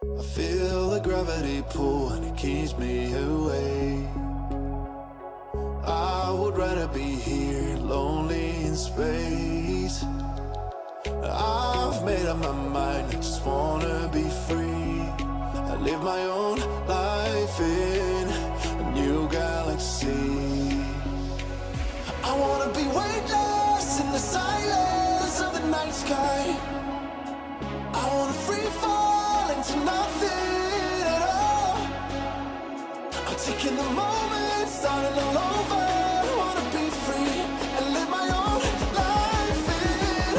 I feel the gravity pull and it keeps me away. I would rather be here, lonely in space. I've made up my mind, I just wanna be free. I live my own life in a new galaxy. I wanna be weightless in the silence of the night sky. I wanna free fall into nothing at all. I'm taking the moment, starting all over. I wanna be free and live my own life in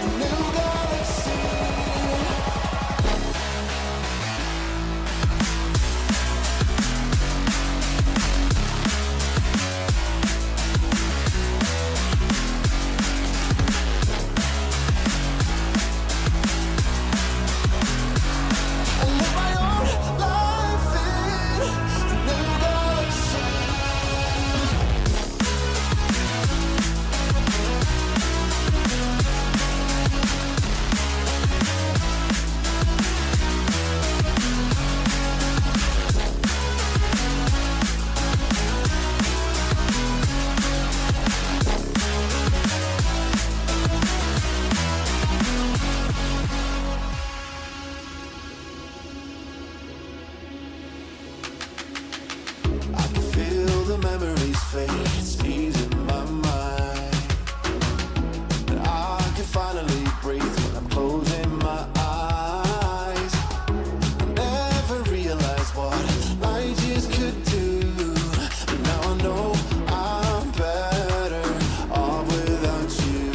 a new galaxy. Memories fade, it's easing my mind. And I can finally breathe when I'm closing my eyes. I never realized what light years could do, but now I know I'm better off without you.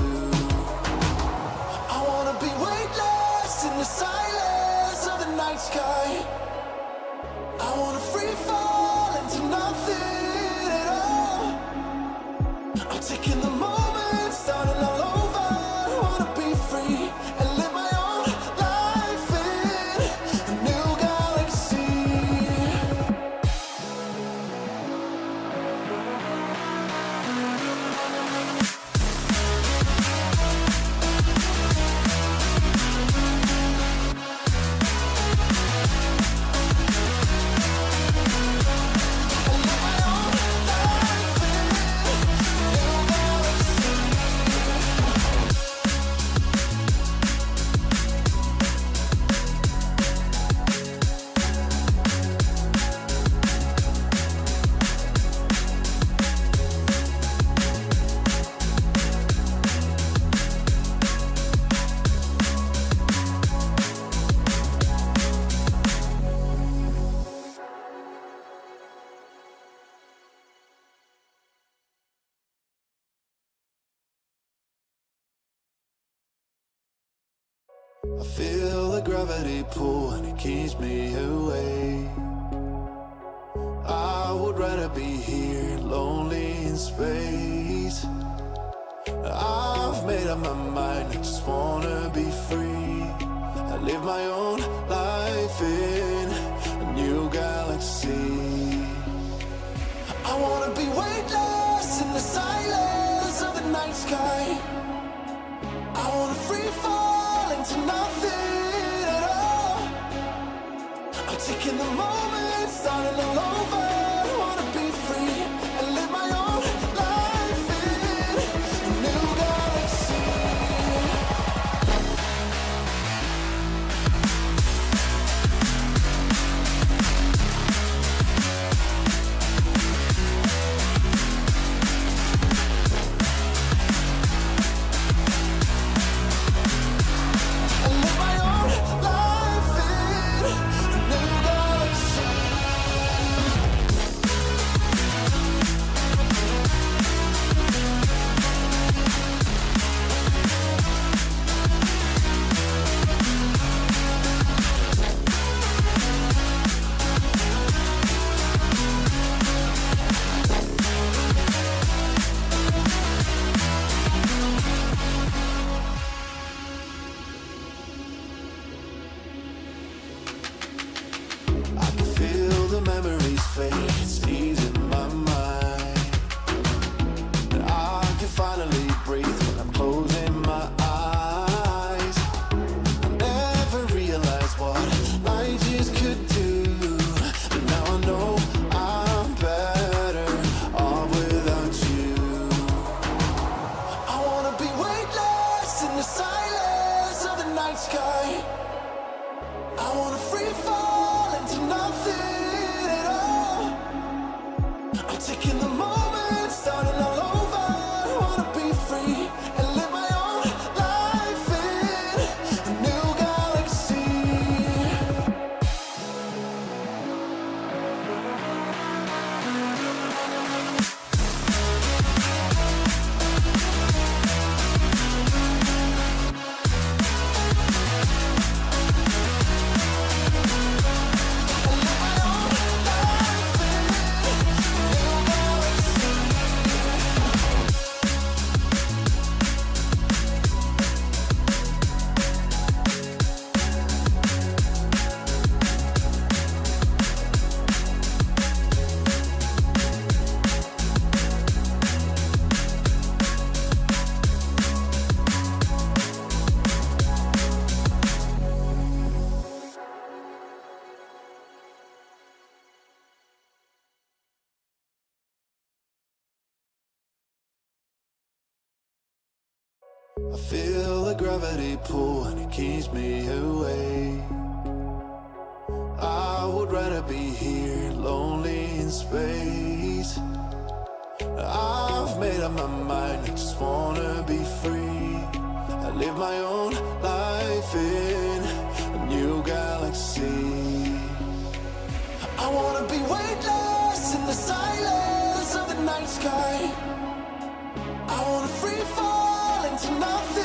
I wanna be weightless in the silence of the night sky. I wanna free fall into nothing. Taking the moment, starting all over. I wanna be free and live my own life in a new galaxy. I feel the gravity pull and it keeps me away. I would rather be here, lonely in space. I've made up my mind, I just wanna be free. I live my own life in a new galaxy. I wanna be weightless in the silence of the night sky. I wanna free fall into nothing at all. I'm taking the moment, starting all over. I wanna be free and live my own life in a new galaxy. sky. I wanna free fall into nothing at all. I'm taking the moment, starting all over. I wanna be free and live my own life in a new galaxy. I feel the gravity pull and it keeps me away. I would rather be here, lonely in space. I've made up my mind, I just wanna be free. I live my own life in a new galaxy. I wanna be weightless in the silence of the night sky. I wanna free fall into nothing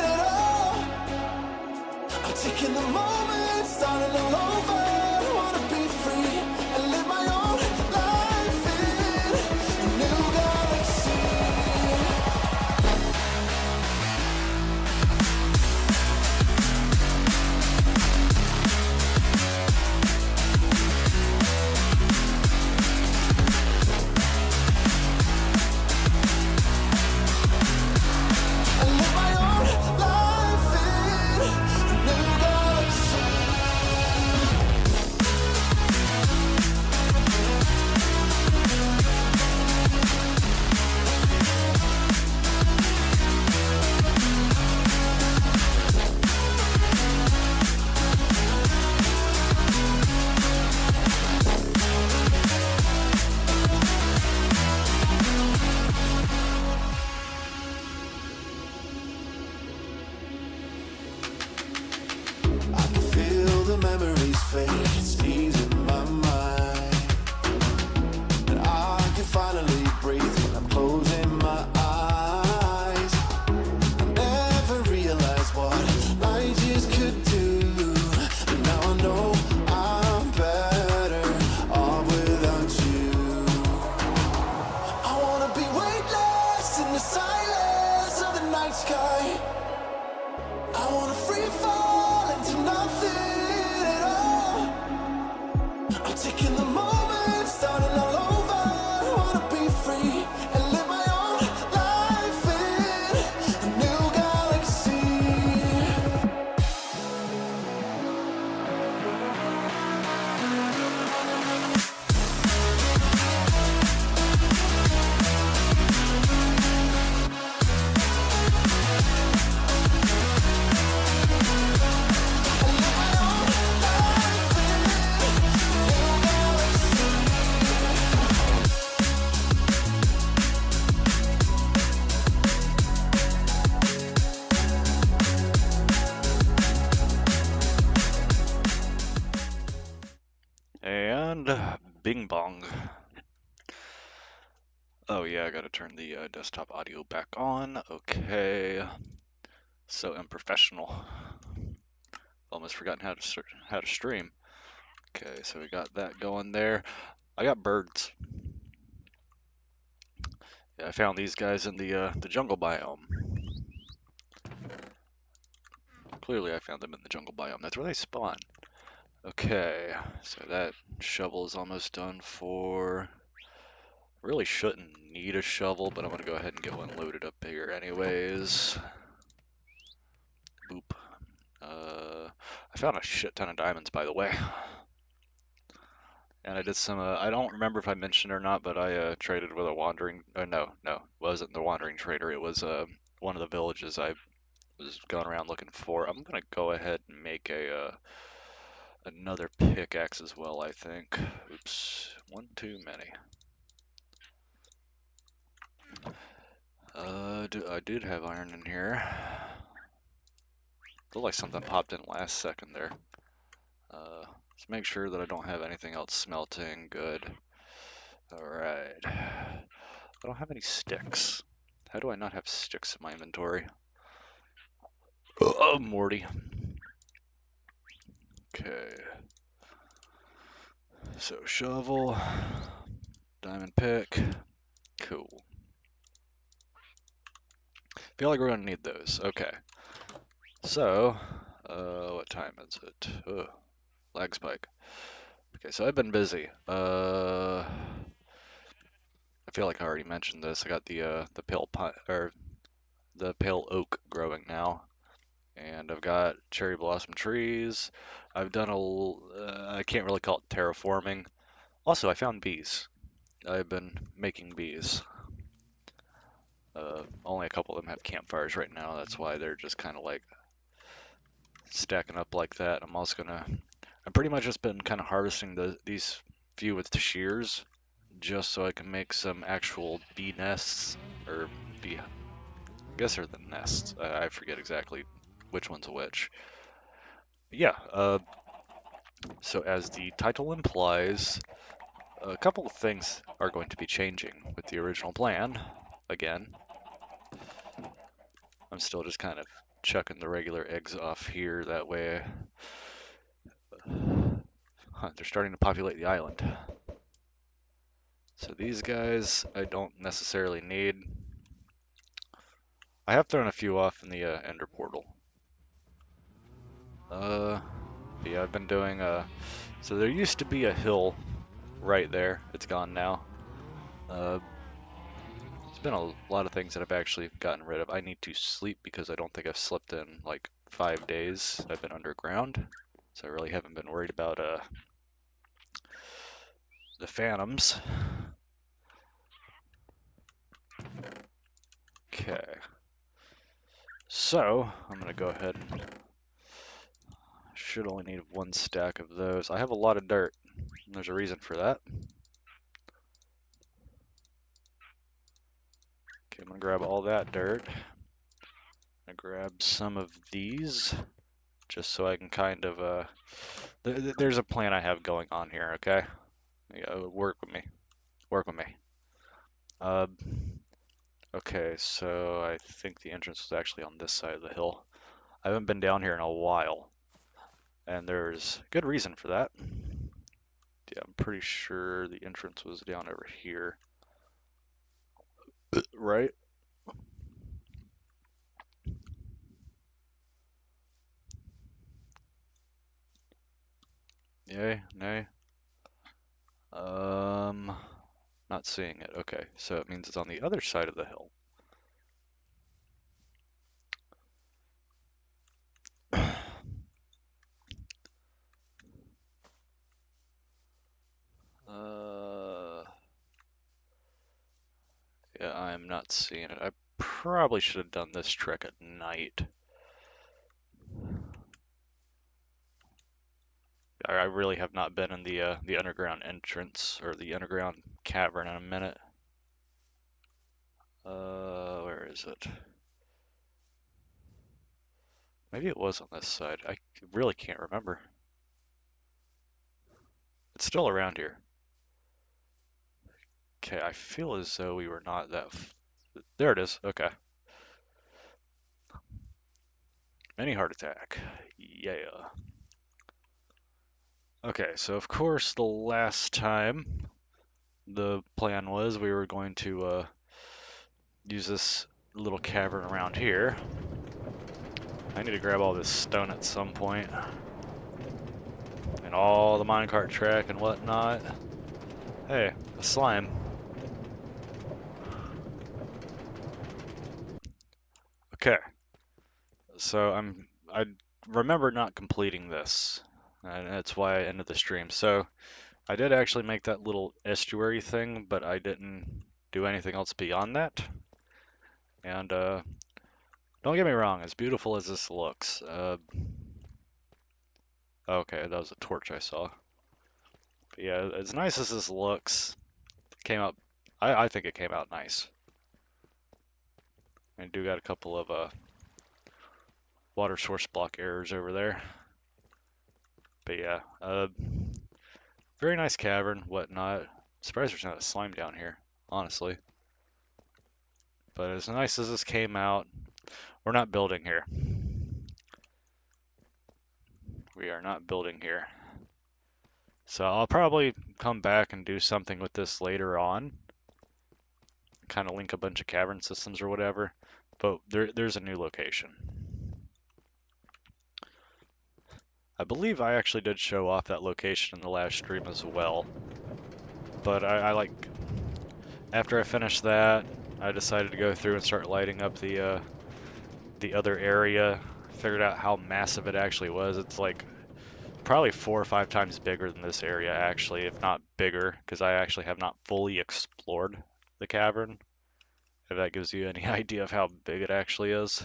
at all. I'm taking the moment, starting all over. I wanna be free and live my own life in a new galaxy. I live my own life in a new galaxy. I can feel the memories fade, it's easing my mind. And I can finally breathe when I'm closing my eyes. I never realized what light years could do, but now I know I'm better off without you. I wanna be weightless in the silence of the night sky. I wanna free fall into nothing at all. I'm taking the moment, starting all over. I wanna be free and live my own life in a new galaxy. And bing bong. Oh yeah, I gotta turn the desktop audio back on. Okay. So unprofessional. Almost forgotten how to stream. Okay, so we got that going there. I got birds. Yeah, I found these guys in the jungle biome. Clearly, I found them in the jungle biome. That's where they spawn. Okay, so that shovel is almost done for. Really shouldn't need a shovel, but I'm gonna go ahead and go and load it up here anyways. Boop. I found a shit ton of diamonds, by the way. And I did some, I don't remember if I mentioned it or not, but I traded with a wandering, no, it wasn't the wandering trader. It was one of the villages I was going around looking for. I'm gonna go ahead and make a another pickaxe as well, I think. Oops, one too many. I did have iron in here. Looked like something popped in last second there. Let's make sure that I don't have anything else smelting. Good. Alright. I don't have any sticks. How do I not have sticks in my inventory? Oh, Morty. Okay. So, shovel, diamond pick. Cool. Feel like we're gonna need those. Okay. So, what time is it? Lag spike. Okay, so I've been busy. I feel like I already mentioned this. I got the pale pine or the pale oak growing now, and I've got cherry blossom trees. I've done I can't really call it terraforming. Also, I found bees. I've been making bees. Only a couple of them have campfires right now. That's why they're just kind of like stacking up like that. I've pretty much just been kind of harvesting these few with the shears, just so I can make some actual bee nests, or bee, I guess they're the nests. I forget exactly which one's which. Yeah, so as the title implies, a couple of things are going to be changing with the original plan. Again, I'm still just kind of chucking the regular eggs off here, that way. They're starting to populate the island. So these guys I don't necessarily need. I have thrown a few off in the ender portal. Yeah, I've been doing so there used to be a hill right there. It's gone now. There's been a lot of things that I've actually gotten rid of. I need to sleep because I don't think I've slept in like 5 days. I've been underground, so I really haven't been worried about the phantoms. Okay. So, I'm gonna go ahead and should only need one stack of those. I have a lot of dirt. There's a reason for that. Okay, I'm gonna grab all that dirt. I'm gonna grab some of these, just so I can kind of, there's a plan I have going on here, okay? Work with me. Work with me. Okay, so I think the entrance was actually on this side of the hill. I haven't been down here in a while, and there's good reason for that. Yeah, I'm pretty sure the entrance was down over here. Right? Yay, nay. Not seeing it. Okay, so it means it's on the other side of the hill. Yeah, I'm not seeing it. I probably should have done this trek at night. I really have not been in the underground entrance or the underground cavern in a minute. Where is it? Maybe it was on this side. I really can't remember. It's still around here. Okay, I feel as though we were not that. There it is. Okay. Mini heart attack. Yeah. Okay, so of course the last time the plan was we were going to use this little cavern around here. I need to grab all this stone at some point. And all the minecart track and whatnot. Hey, a slime. Okay. So I remember not completing this. And that's why I ended the stream. So I did actually make that little estuary thing, but I didn't do anything else beyond that. And Don't get me wrong, as beautiful as this looks. Okay, that was a torch I saw. But yeah, as nice as this looks, it came out. I think it came out nice. I do got a couple of water source block errors over there. But yeah, very nice cavern, whatnot. Surprised there's not a slime down here, honestly. But as nice as this came out, we're not building here. We are not building here. So I'll probably come back and do something with this later on. Kind of link a bunch of cavern systems or whatever. But there's a new location. I believe I actually did show off that location in the last stream as well. But I like, after I finished that, I decided to go through and start lighting up the other area. Figured out how massive it actually was. It's like probably 4 or 5 times bigger than this area actually, if not bigger, because I actually have not fully explored the cavern. If that gives you any idea of how big it actually is.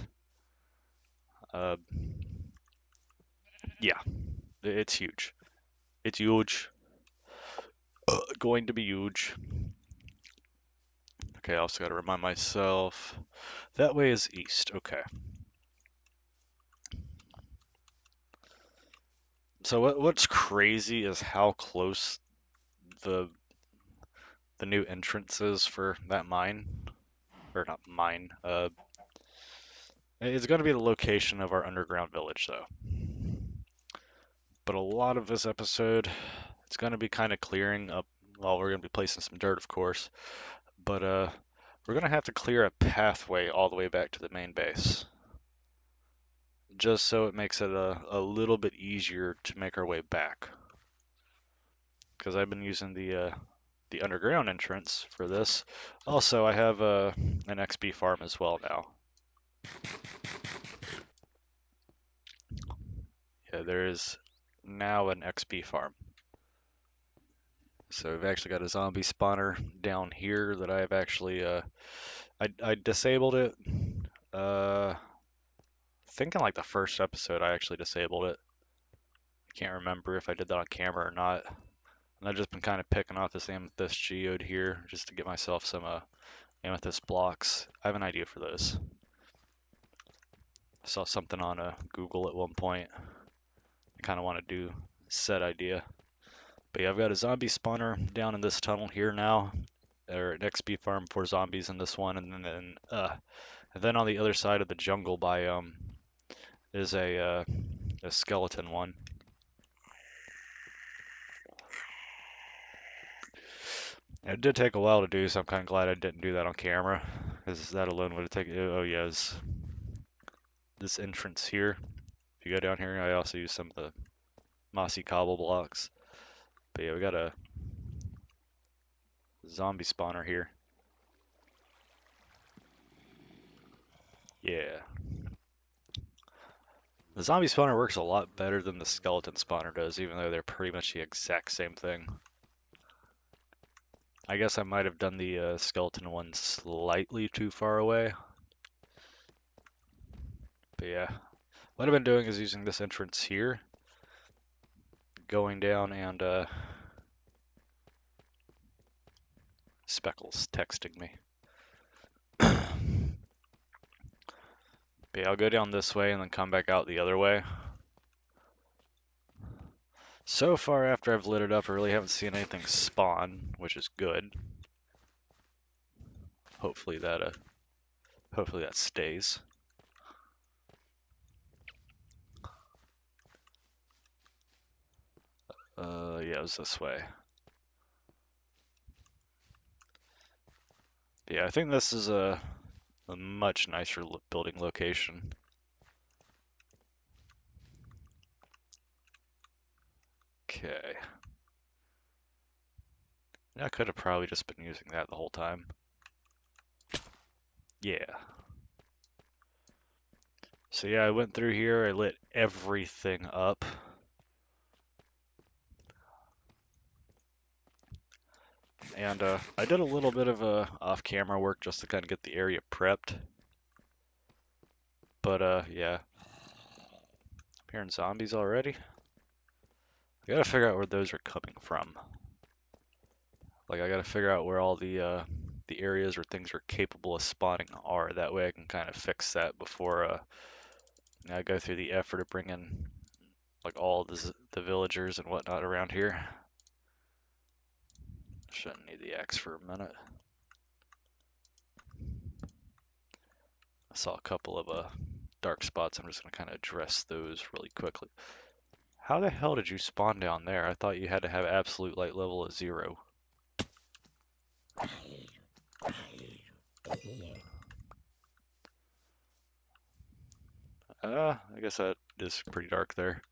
Yeah, it's huge. It's huge. Going to be huge. Okay, I also got to remind myself. That way is east. Okay. So what's crazy is how close the new entrance is for that mine. Or not mine. It's going to be the location of our underground village, though. But a lot of this episode, it's going to be kind of clearing up. Well, we're going to be placing some dirt, of course. But we're going to have to clear a pathway all the way back to the main base. Just so it makes it a little bit easier to make our way back. Because I've been using the underground entrance for this. Also, I have an XP farm as well now. Yeah, there is now an XP farm. So we've actually got a zombie spawner down here that I've actually I disabled it. Thinking like the first episode I actually disabled it. I can't remember if I did that on camera or not. And I've just been kind of picking off this amethyst geode here just to get myself some amethyst blocks. I have an idea for those. I saw something on Google at one point. I kind of want to do said idea. But yeah, I've got a zombie spawner down in this tunnel here now. Or an XP farm for zombies in this one, and then on the other side of the jungle biome is a skeleton one. It did take a while to do, so I'm kind of glad I didn't do that on camera, because that alone would have taken. Oh yes, this entrance here. If you go down here, I also use some of the mossy cobble blocks. But yeah, we got a zombie spawner here. Yeah. The zombie spawner works a lot better than the skeleton spawner does, even though they're pretty much the exact same thing. I guess I might have done the skeleton one slightly too far away. But yeah, what I've been doing is using this entrance here, going down and Speckle's texting me. But yeah, I'll go down this way and then come back out the other way. So far after I've lit it up, I really haven't seen anything spawn, which is good. Hopefully that stays. Yeah, it was this way. But yeah, I think this is a much nicer building location. Okay. I could have probably just been using that the whole time. Yeah. So yeah, I went through here, I lit everything up. And I did a little bit of off-camera work just to kind of get the area prepped. but yeah. I'm hearing zombies already. I gotta figure out where those are coming from. Like I gotta figure out where all the areas or things are capable of spawning are. That way I can kind of fix that before I go through the effort of bringing like all the villagers and whatnot around here. Shouldn't need the axe for a minute. I saw a couple of dark spots. I'm just gonna kind of address those really quickly. How the hell did you spawn down there? I thought you had to have absolute light level of 0. I guess that is pretty dark there.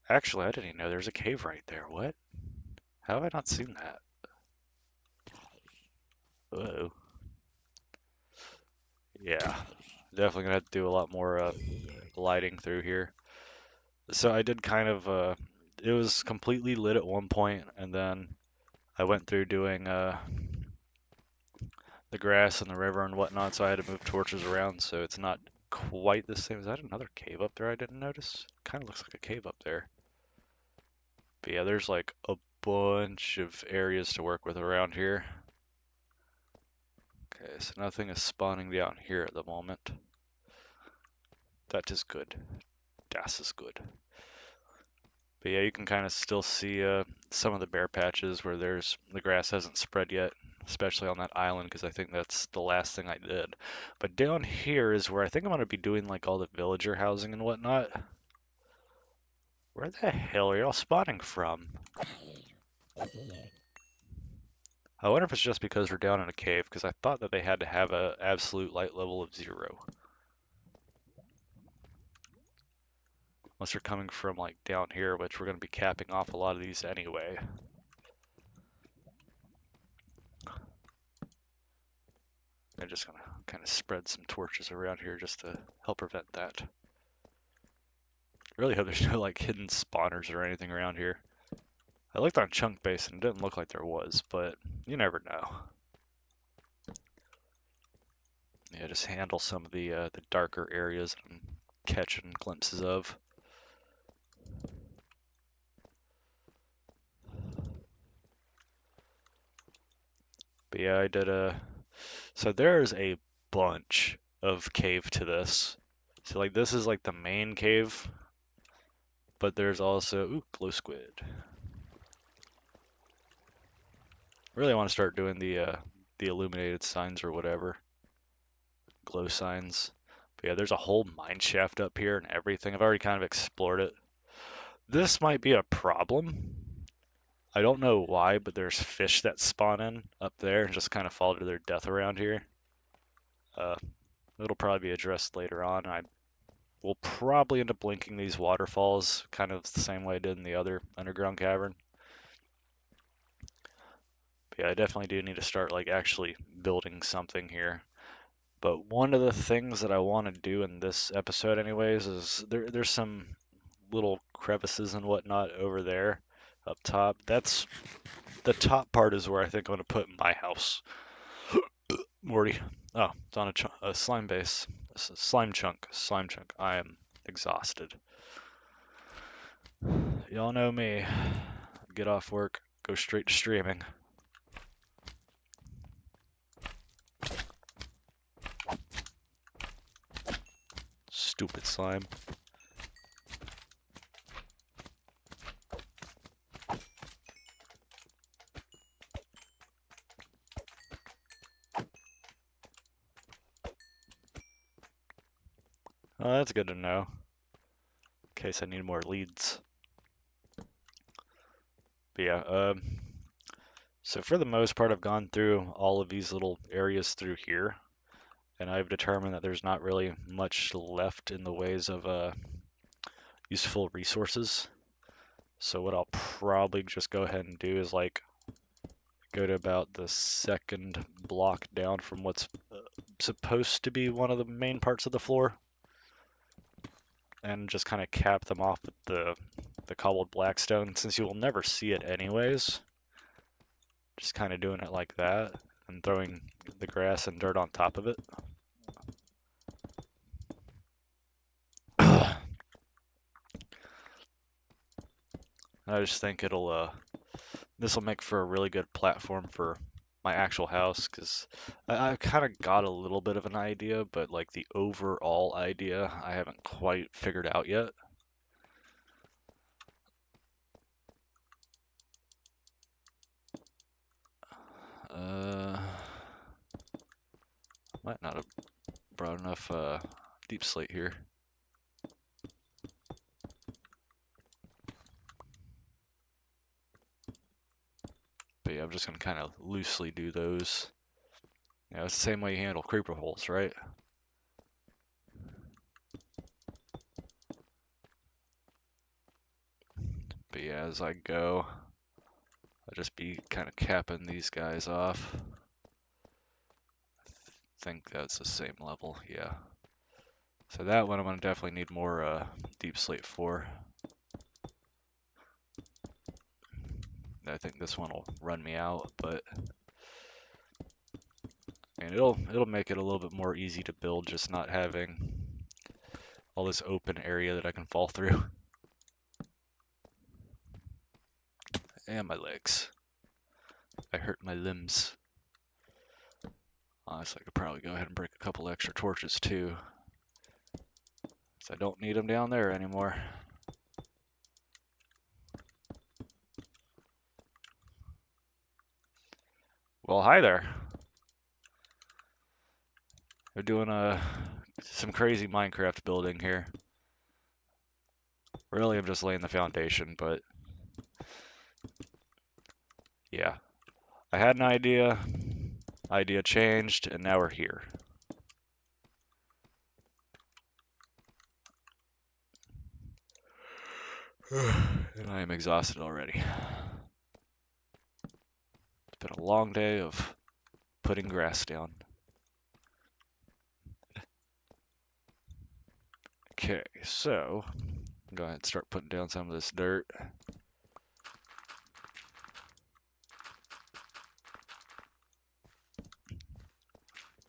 Actually, I didn't even know there's a cave right there. What? How have I not seen that? Uh-oh. Yeah, definitely gonna have to do a lot more lighting through here. So I did kind of, it was completely lit at one point, and then I went through doing the grass and the river and whatnot, so I had to move torches around, so it's not quite the same. Is that another cave up there I didn't notice? Kind of looks like a cave up there. But yeah, there's like a bunch of areas to work with around here. Okay, so nothing is spawning down here at the moment. That is good. Das is good. But yeah, you can kind of still see some of the bare patches where the grass hasn't spread yet, especially on that island, because I think that's the last thing I did. But down here is where I think I'm going to be doing like all the villager housing and whatnot. Where the hell are y'all spawning from? I wonder if it's just because we're down in a cave, because I thought that they had to have an absolute light level of 0. Unless they're coming from like down here, which we're going to be capping off a lot of these anyway. I'm just going to kind of spread some torches around here just to help prevent that. Really hope there's no like hidden spawners or anything around here. I looked on Chunk Base and it didn't look like there was, but you never know. Yeah, just handle some of the darker areas I'm catching glimpses of. But yeah, I did so there's a bunch of cave to this. So like this is like the main cave, but there's also, ooh, glow squid. Really want to start doing the illuminated signs or whatever. Glow signs. But yeah, there's a whole mine shaft up here and everything. I've already kind of explored it. This might be a problem. I don't know why, but there's fish that spawn in up there and just kind of fall to their death around here. It'll probably be addressed later on. I will probably end up linking these waterfalls kind of the same way I did in the other underground cavern. But yeah, I definitely do need to start like actually building something here. But one of the things that I want to do in this episode anyways is there's some little crevices and whatnot over there up top. That's the top part is where I think I'm going to put my house. Morty. Oh, it's on a slime base. Slime chunk. Slime chunk. I am exhausted. Y'all know me. Get off work, go straight to streaming. Stupid slime. Oh, that's good to know. In case I need more leads. But yeah, so for the most part, I've gone through all of these little areas through here, and I've determined that there's not really much left in the ways of useful resources. So what I'll probably just go ahead and do is like go to about the second block down from what's supposed to be one of the main parts of the floor, and just kind of cap them off with the cobbled blackstone, since you will never see it anyways. Just kind of doing it like that and throwing the grass and dirt on top of it. I just think this will make for a really good platform for my actual house, because I kind of got a little bit of an idea, but like the overall idea I haven't quite figured out yet. Might not have brought enough deep slate here. But yeah, I'm just gonna kind of loosely do those. Yeah, it's the same way you handle creeper holes, right? But yeah, as I go, I'll just be kind of capping these guys off. I think that's the same level, yeah. So that one I'm gonna definitely need more deep slate for. I think this one will run me out, but and it'll make it a little bit more easy to build, just not having all this open area that I can fall through. And my legs. I hurt my limbs. Honestly, I could probably go ahead and break a couple extra torches too, because I don't need them down there anymore. Well, hi there. We're doing some crazy Minecraft building here. Really, I'm just laying the foundation, but yeah. I had an idea changed, and now we're here. And I am exhausted already. It's been a long day of putting grass down. Okay, so go ahead and start putting down some of this dirt.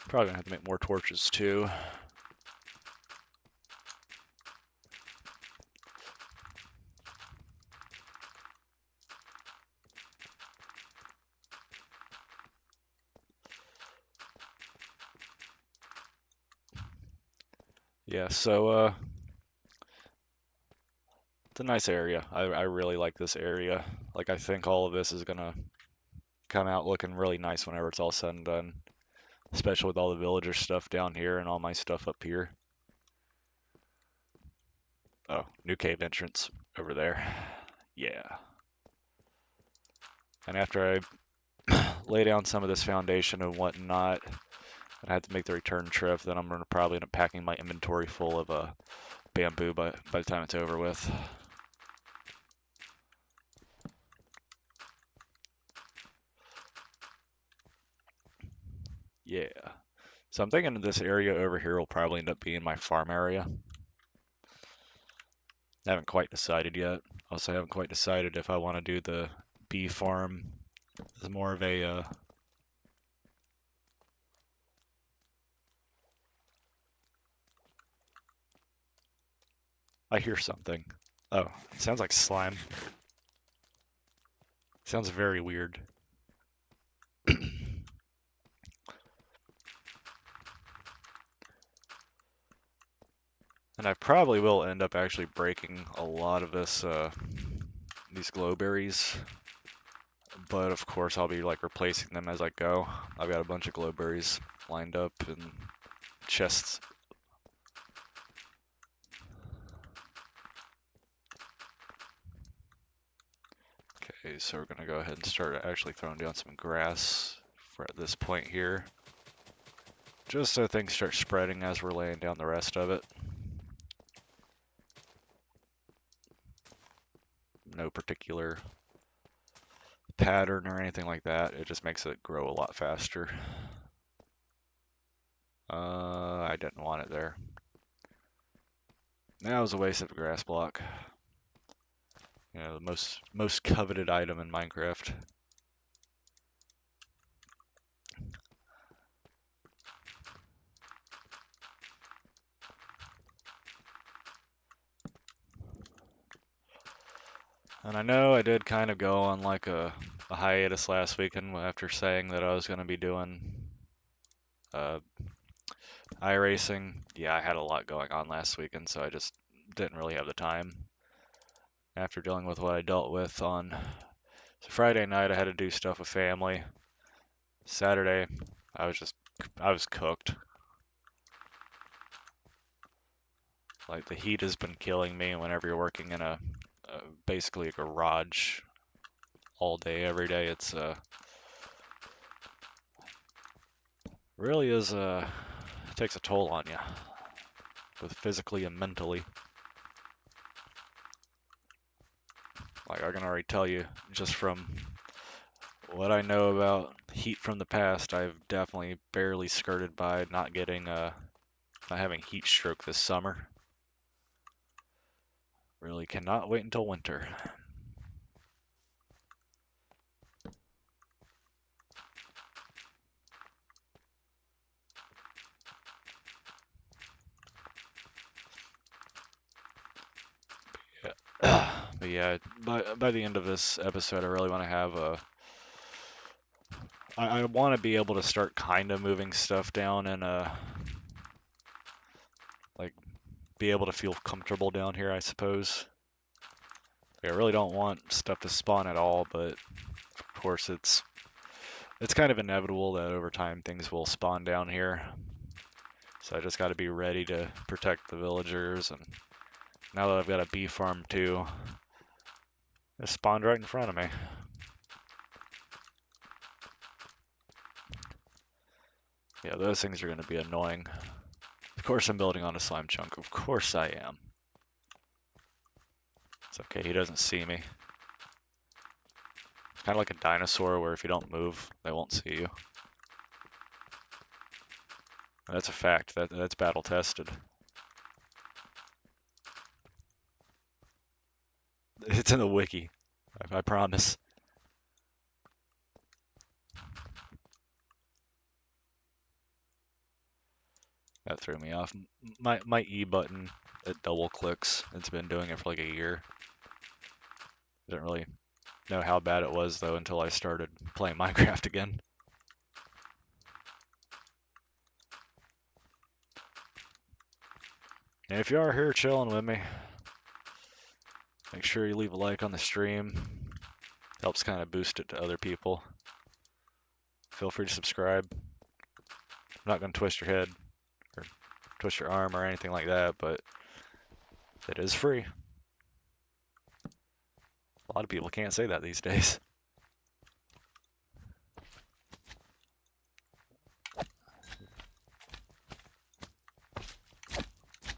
Probably gonna have to make more torches too. Yeah, so it's a nice area. I really like this area. Like, I think all of this is gonna come out looking really nice whenever it's all said and done, especially with all the villager stuff down here and all my stuff up here. Oh, new cave entrance over there. Yeah. And after I lay down some of this foundation and whatnot, and I had to make the return trip, then I'm gonna probably end up packing my inventory full of bamboo by the time it's over with. Yeah. So I'm thinking this area over here will probably end up being my farm area. I haven't quite decided yet. Also, I haven't quite decided if I want to do the bee farm as more of a I hear something. Oh, it sounds like slime. Sounds very weird. And I probably will end up actually breaking a lot of these glowberries. But of course I'll be like replacing them as I go. I've got a bunch of glowberries lined up in chests. Okay, so we're gonna go ahead and start actually throwing down some grass for at this point here. Just so things start spreading as we're laying down the rest of it. No particular pattern or anything like that. It just makes it grow a lot faster. I didn't want it there. That was a waste of a grass block. You know, the most coveted item in Minecraft. And I know I did kind of go on like a hiatus last weekend after saying that I was going to be doing uh, iRacing. Yeah, I had a lot going on last weekend, so I just didn't really have the time after dealing with what I dealt with on Friday night. I had to do stuff with family. Saturday, I was cooked. Like the heat has been killing me whenever you're working in a basically a garage all day, every day. It's really is it takes a toll on you, both physically and mentally. Like I can already tell you, just from what I know about heat from the past, I've definitely barely skirted by not having heat stroke this summer. Really cannot wait until winter. But yeah, by the end of this episode, I really want to have I want to be able to start kind of moving stuff down and like be able to feel comfortable down here, I suppose. Like, I really don't want stuff to spawn at all, but of course it's kind of inevitable that over time things will spawn down here. So I just got to be ready to protect the villagers. And now that I've got a bee farm too, it spawned right in front of me. Yeah, those things are going to be annoying. Of course I'm building on a slime chunk. Of course I am. It's okay, he doesn't see me. It's kind of like a dinosaur where if you don't move, they won't see you. That's a fact. That's battle tested. It's in the wiki. I promise. That threw me off. My E button, it double clicks. It's been doing it for like a year. Didn't really know how bad it was though until I started playing Minecraft again. And if you are here chilling with me, make sure you leave a like on the stream. Helps kind of boost it to other people. Feel free to subscribe. I'm not going to twist your head or twist your arm or anything like that, but it is free. A lot of people can't say that these days.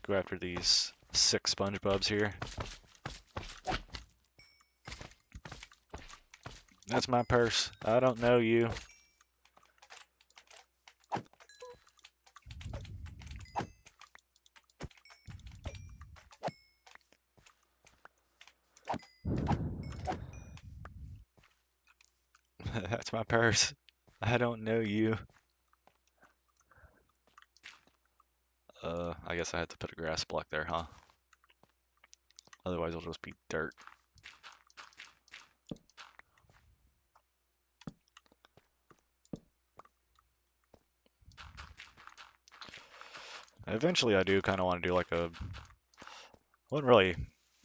Go after these 6 SpongeBobs here. That's my purse. I don't know you. That's my purse. I don't know you. I guess I had to put a grass block there, huh? Otherwise it'll just be dirt. Eventually I do kind of want to do like I wouldn't really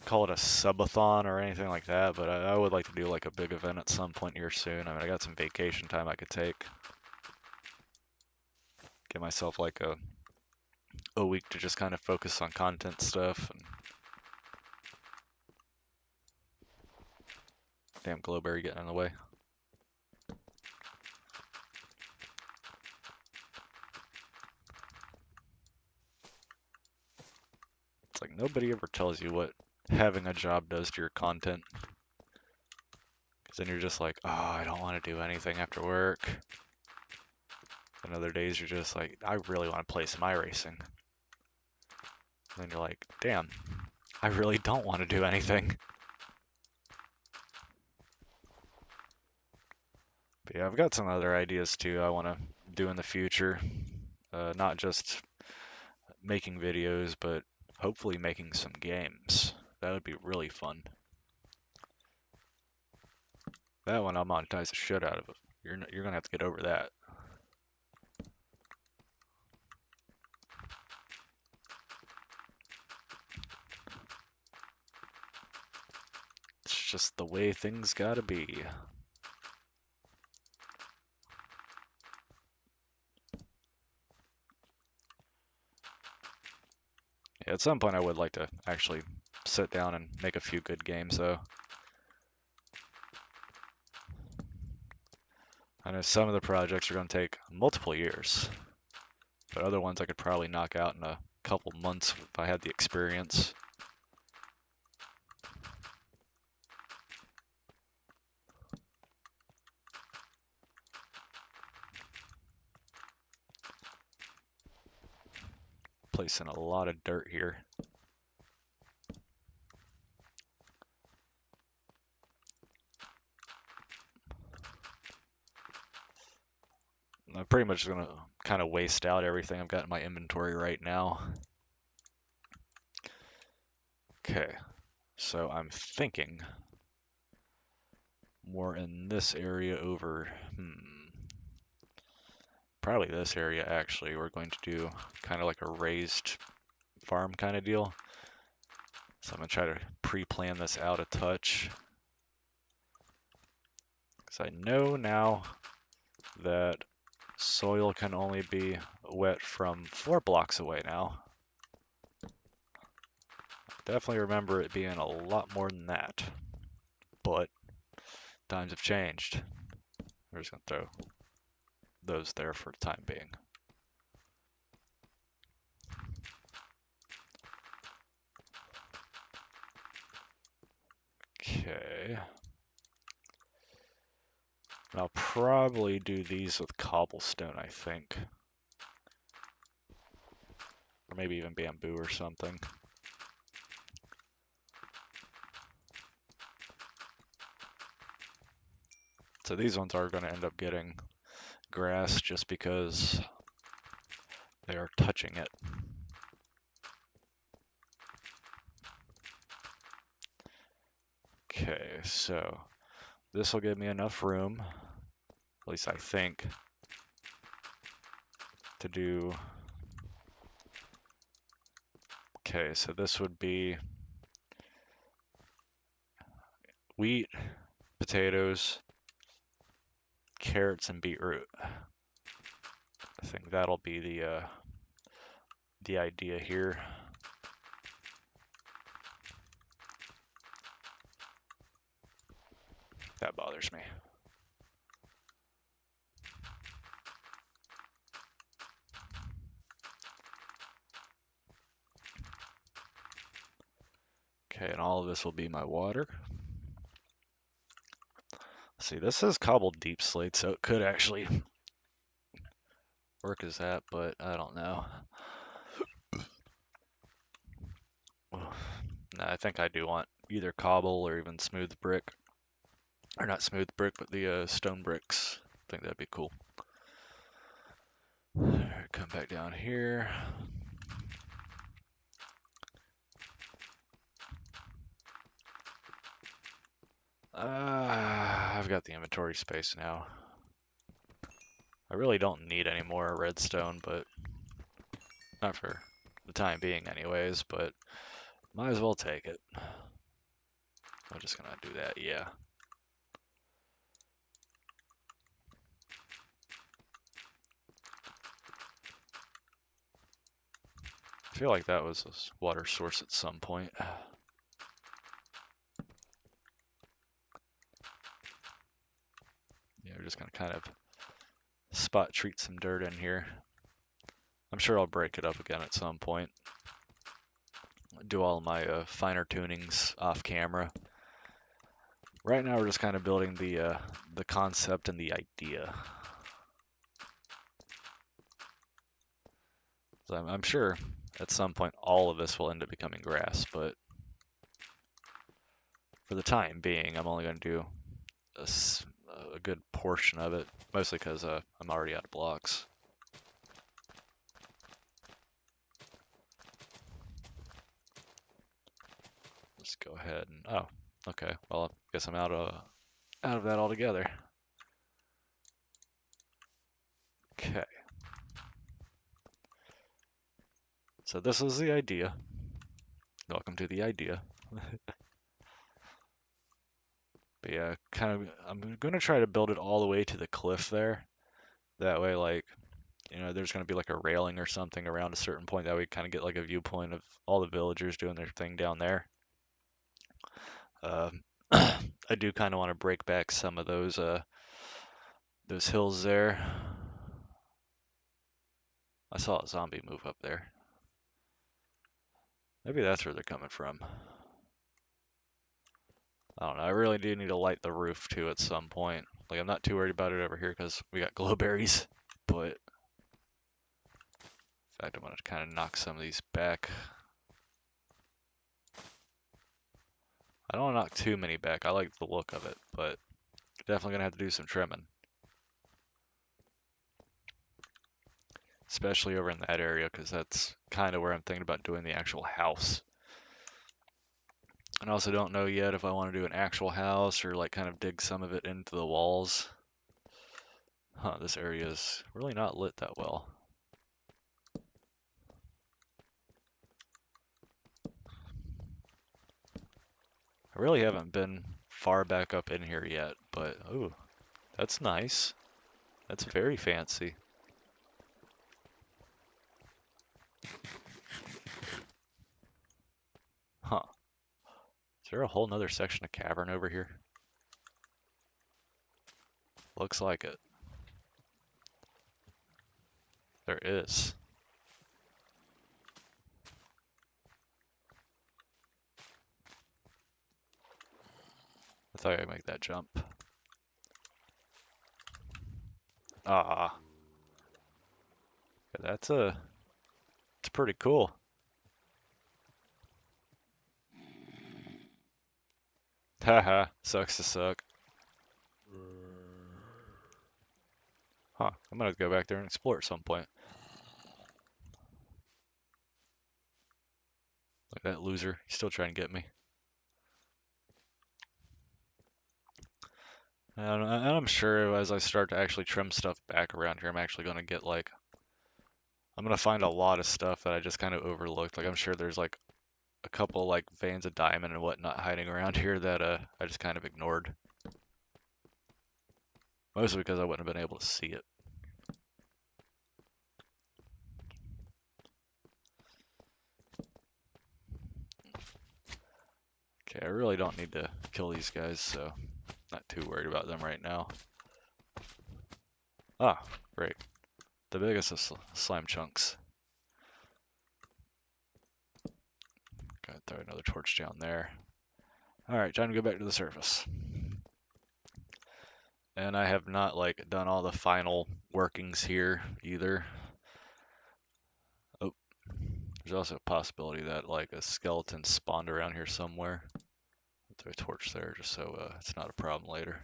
call it a subathon or anything like that, but I would like to do like a big event at some point here soon. I mean, I got some vacation time I could take. Give myself like a week to just kind of focus on content stuff. And damn glowberry getting in the way. It's like nobody ever tells you what having a job does to your content. Because then you're just like, oh, I don't want to do anything after work. And other days you're just like, I really want to play some iRacing. And then you're like, damn, I really don't want to do anything. But yeah, I've got some other ideas too I want to do in the future. Not just making videos, but hopefully making some games. That would be really fun. That one I'll monetize the shit out of it. You're gonna have to get over that. It's just the way things gotta be. Yeah, at some point I would like to actually sit down and make a few good games though. I know some of the projects are going to take multiple years, but other ones I could probably knock out in a couple months if I had the experience. Placing a lot of dirt here. I'm pretty much going to kind of waste out everything I've got in my inventory right now. Okay, so I'm thinking more in this area over, probably this area actually. We're going to do kind of like a raised farm kind of deal. So I'm going to try to pre-plan this out a touch. Because I know now that soil can only be wet from 4 blocks away now. Definitely remember it being a lot more than that. But times have changed. We're just going to throw those there for the time being. Okay. I'll probably do these with cobblestone, I think. Or maybe even bamboo or something. So these ones are going to end up getting grass just because they are touching it. Okay, so this will give me enough room, at least I think, to do. Okay, so this would be wheat, potatoes, carrots, and beetroot. I think that'll be the idea here. That bothers me. Okay, and all of this will be my water. See, this is cobbled deep slate, so it could actually work as that, but I don't know. No, I think I do want either cobble or even smooth brick. Or not smooth brick, but the stone bricks. I think that'd be cool. All right, come back down here. I've got the inventory space now. I really don't need any more redstone, but not for the time being anyways, but might as well take it. I'm just gonna do that, yeah. I feel like that was a water source at some point. Yeah, we're just gonna kind of spot treat some dirt in here. I'm sure I'll break it up again at some point. Do all my finer tunings off camera. Right now we're just kind of building the concept and the idea. So I'm sure at some point all of this will end up becoming grass, but for the time being, I'm only going to do a good portion of it, mostly because I'm already out of blocks. Let's go ahead and, oh, okay, well, I guess I'm out of out of that altogether. Okay. So this is the idea. Welcome to the idea. But yeah, I'm gonna try to build it all the way to the cliff there. That way, like, there's gonna be like a railing or something around a certain point that we kind of get like a viewpoint of all the villagers doing their thing down there. I do kind of want to break back some of those hills there. I saw a zombie move up there. Maybe that's where they're coming from. I don't know. I really do need to light the roof too at some point. Like, I'm not too worried about it over here because we got glowberries, but in fact, I'm gonna kind of knock some of these back. I don't want to knock too many back. I like the look of it, but definitely gonna have to do some trimming. Especially over in that area, because that's kind of where I'm thinking about doing the actual house. And I also don't know yet if I want to do an actual house or like kind of dig some of it into the walls. Huh, this area is really not lit that well. I really haven't been far back up in here yet, but ooh, that's nice. That's very fancy. Huh. Is there a whole nother section of cavern over here? Looks like it. There is. I thought I'd make that jump. Ah. Yeah, it's pretty cool. Haha, sucks to suck. Huh, I'm gonna go back there and explore at some point. Look at that loser, he's still trying to get me. And I'm sure as I start to actually trim stuff back around here, I'm actually gonna get like, I'm gonna find a lot of stuff that I just kind of overlooked. Like I'm sure there's like a couple like veins of diamond and whatnot hiding around here that I just kind of ignored. Mostly because I wouldn't have been able to see it. Okay, I really don't need to kill these guys, so not too worried about them right now. Ah, great. The biggest of slime chunks. Gotta throw another torch down there. Alright, time to go back to the surface. And I have not like done all the final workings here either. Oh, there's also a possibility that like a skeleton spawned around here somewhere. I'll throw a torch there just so it's not a problem later.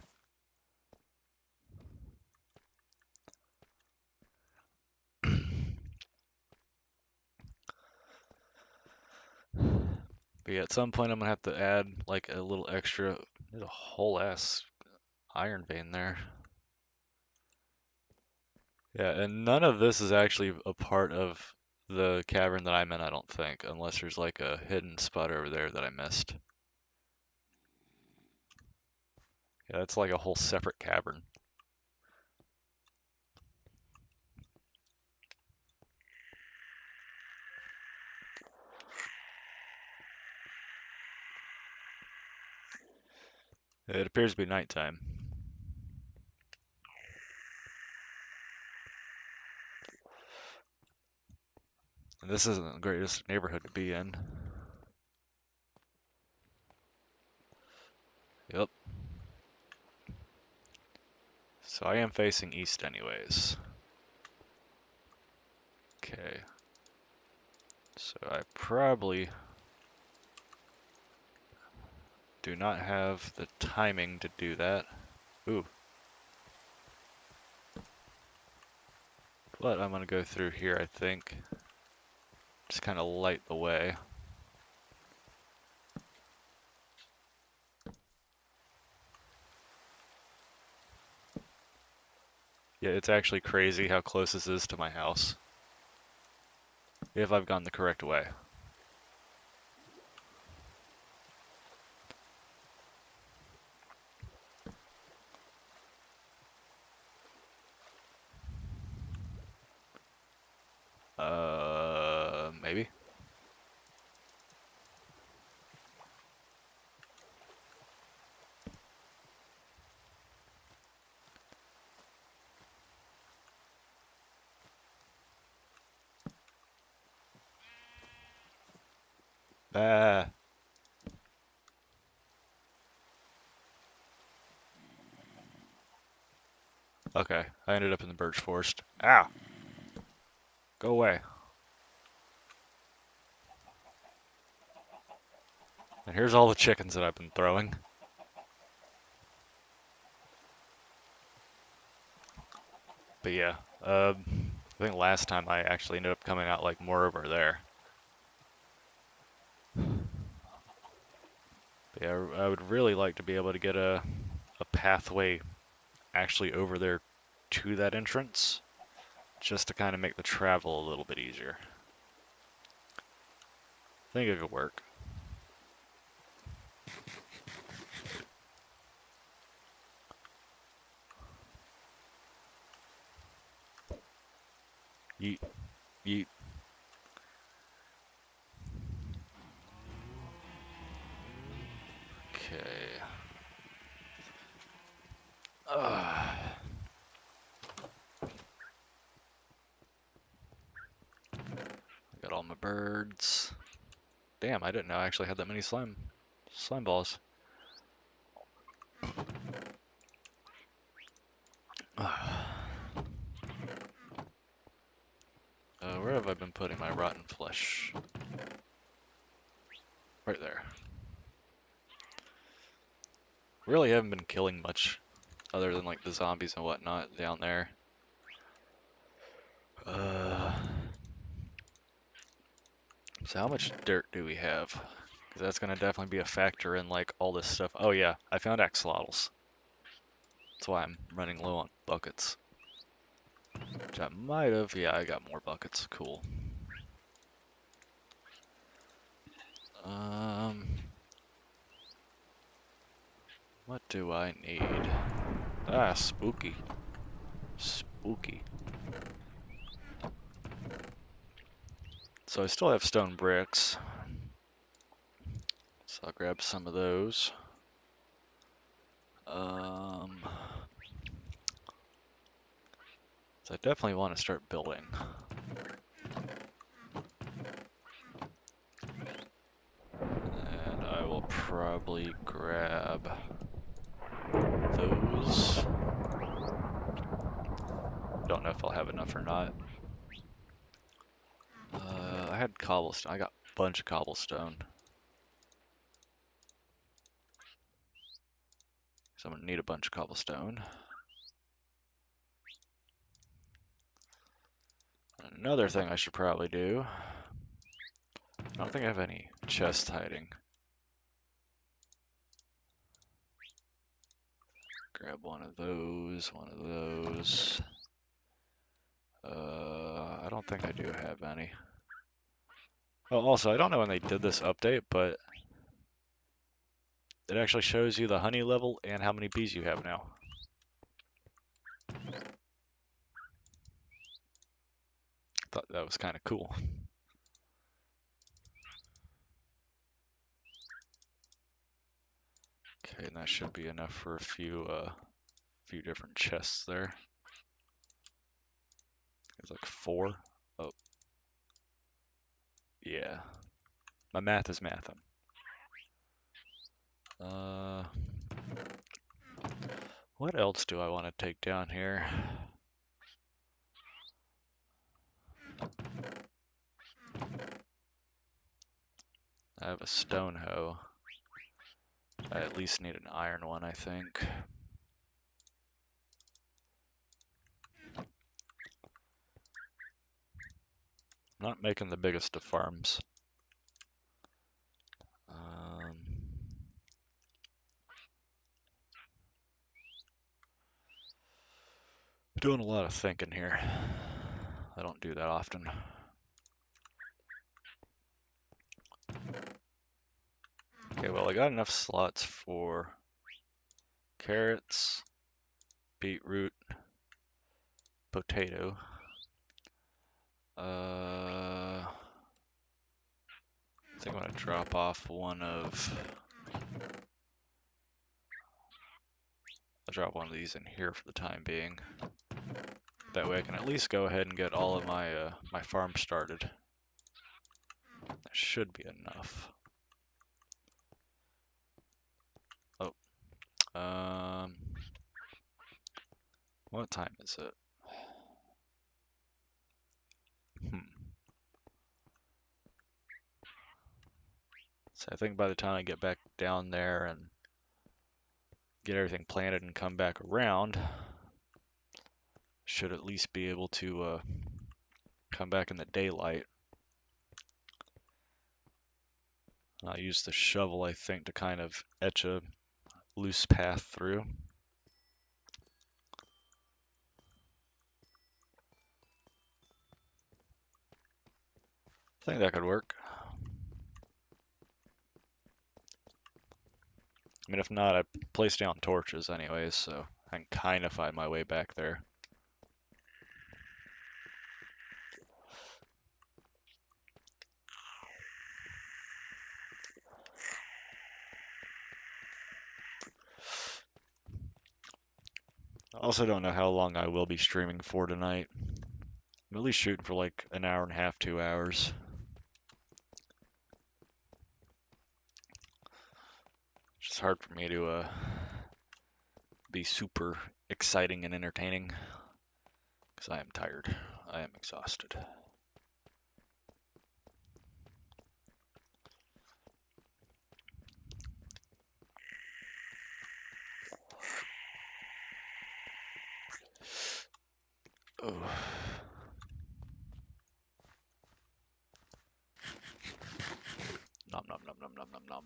But yeah, at some point I'm gonna have to add like a little extra. There's a whole ass iron vein there. Yeah, and none of this is actually a part of the cavern that I'm in, I don't think, unless there's like a hidden spot over there that I missed. Yeah, that's like a whole separate cavern. It appears to be nighttime. And this isn't the greatest neighborhood to be in. Yep. So I am facing east anyways. Okay. So I probably do not have the timing to do that. Ooh. But I'm gonna go through here, I think. Just kind of light the way. Yeah, it's actually crazy how close this is to my house. If I've gone the correct way. Maybe? Ah. Okay, I ended up in the birch forest. Ah! Go away. And here's all the chickens that I've been throwing. But yeah, I think last time I actually ended up coming out like more over there. But yeah, I would really like to be able to get a pathway actually over there to that entrance, just to kind of make the travel a little bit easier. I think it could work. Yeet, yeet. Okay. Got all my birds. Damn, I didn't know I actually had that many slime balls. Where have I been putting my rotten flesh? Right there. Really haven't been killing much other than like the zombies and whatnot down there. So how much dirt do we have? Because that's going to definitely be a factor in like all this stuff. Oh yeah, I found axolotls. That's why I'm running low on buckets. Which I might have. Yeah, I got more buckets. Cool. What do I need? Ah, spooky. Spooky. So I still have stone bricks. So I'll grab some of those. So I definitely want to start building. And I will probably grab those. Don't know if I'll have enough or not. I had cobblestone. I got a bunch of cobblestone. So I'm gonna need a bunch of cobblestone. Another thing I should probably do. I don't think I have any chest hiding. Grab one of those, one of those. I don't think I do have any. Oh, also, I don't know when they did this update, but it actually shows you the honey level and how many bees you have now. Thought that was kind of cool. Okay, and that should be enough for a few different chests there. It's like 4. Oh, yeah. My math is mathing. What else do I want to take down here? I have a stone hoe. I at least need an iron one, I think. I'm not making the biggest of farms. Doing a lot of thinking here. I don't do that often. Okay, well, I got enough slots for carrots, beetroot, potato. I think I'm gonna drop off one of. I'll drop one of these in here for the time being. That way I can at least go ahead and get all of my my farm started. That should be enough. Oh, what time is it? So I think by the time I get back down there and get everything planted and come back around, should at least be able to come back in the daylight. I'll use the shovel, I think, to kind of etch a loose path through. I think that could work. I mean, if not, I place down torches anyways, so I can kind of find my way back there. I also don't know how long I will be streaming for tonight. I'm at least shooting for like an hour and a half, 2 hours. It's just hard for me to be super exciting and entertaining because I am tired. I am exhausted. Oh. Nom nom nom nom nom nom nom.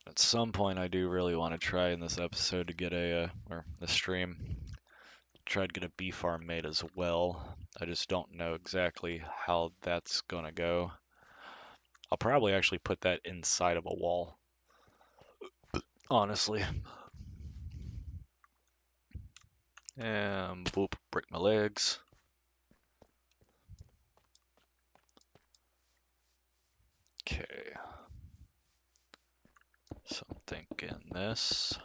At some point, I do really want to try in this episode to get or the stream, try to get a bee farm made as well. I just don't know exactly how that's gonna go. I'll probably actually put that inside of a wall, honestly. And boop, break my legs. Okay. So I'm thinking this.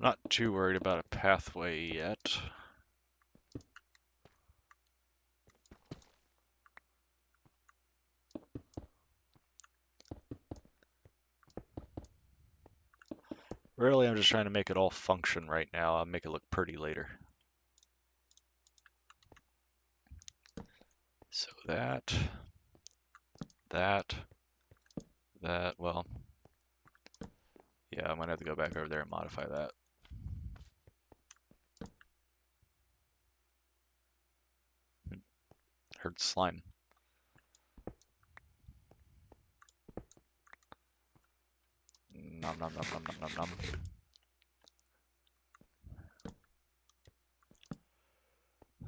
Not too worried about a pathway yet. Really, I'm just trying to make it all function right now. I'll make it look pretty later. So that, well, yeah, I'm gonna have to go back over there and modify that. Heard slime. Nom nom nom nom nom nom nom.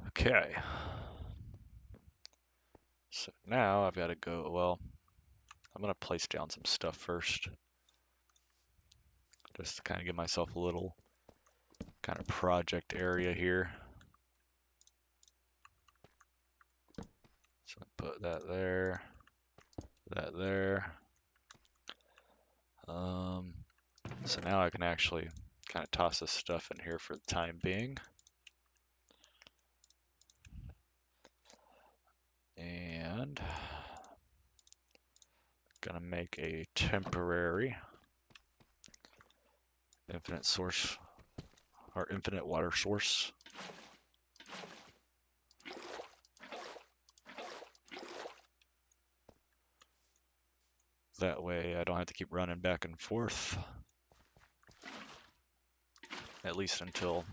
Okay. So now I've got to go, well, I'm gonna place down some stuff first. Just to kind of give myself a little kind of project area here. So I put that there, that there. So now I can actually kind of toss this stuff in here for the time being. And gonna make a temporary infinite source or infinite water source. That way I don't have to keep running back and forth. at least until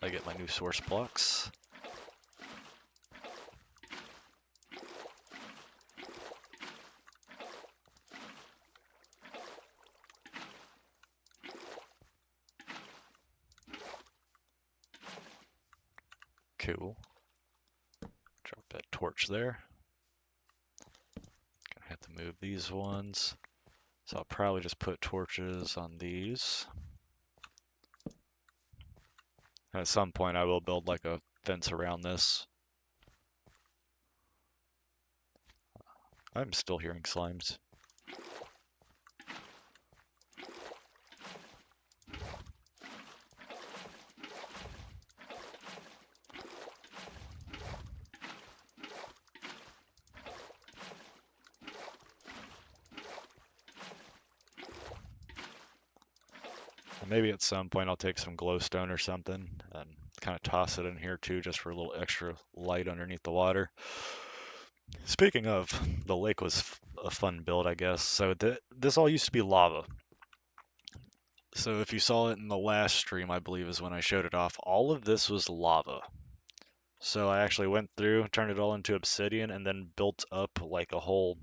I get my new source blocks. Cool. Drop that torch there. Gonna have to move these ones. So I'll probably just put torches on these. And at some point I will build like a fence around this. I'm still hearing slimes. Maybe at some point I'll take some glowstone or something and kind of toss it in here too, just for a little extra light underneath the water. Speaking of, the lake was a fun build, I guess. So this all used to be lava. So if you saw it in the last stream, I believe is when I showed it off, all of this was lava. So I actually went through, turned it all into obsidian, and then built up like a whole.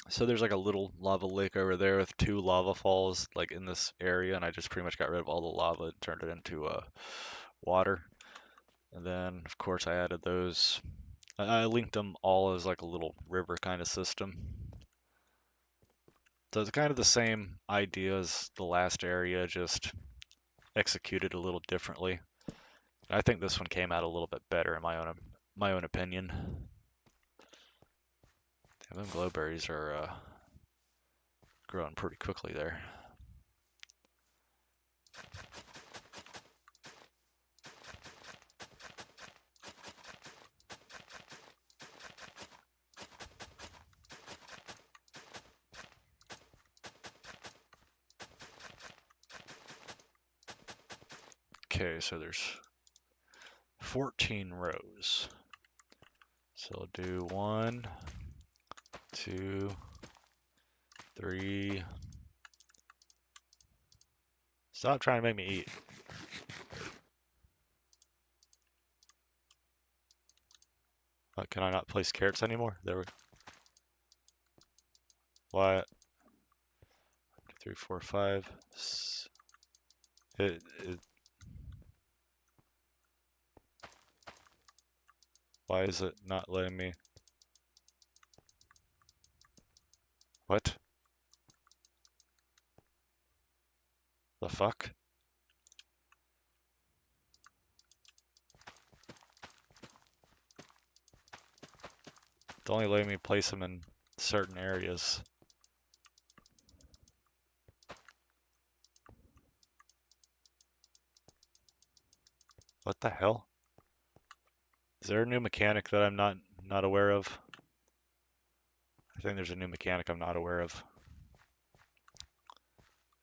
So there's like a little lava lake over there with 2 lava falls like in this area, and I just pretty much got rid of all the lava and turned it into water. And then of course I added those. I linked them all as like a little river kind of system. So it's kind of the same idea as the last area, just executed a little differently. I think this one came out a little bit better in my own opinion. Damn, them glowberries are growing pretty quickly there. Okay, so there's 14 rows. So I'll do 1, 2, 3. Stop trying to make me eat. Can I not place carrots anymore? There we go. Why? 1, 2, 3, 4, 5. Why is it not letting me? What? The fuck? It's only letting me place them in certain areas. What the hell? Is there a new mechanic that I'm not aware of? I think there's a new mechanic I'm not aware of.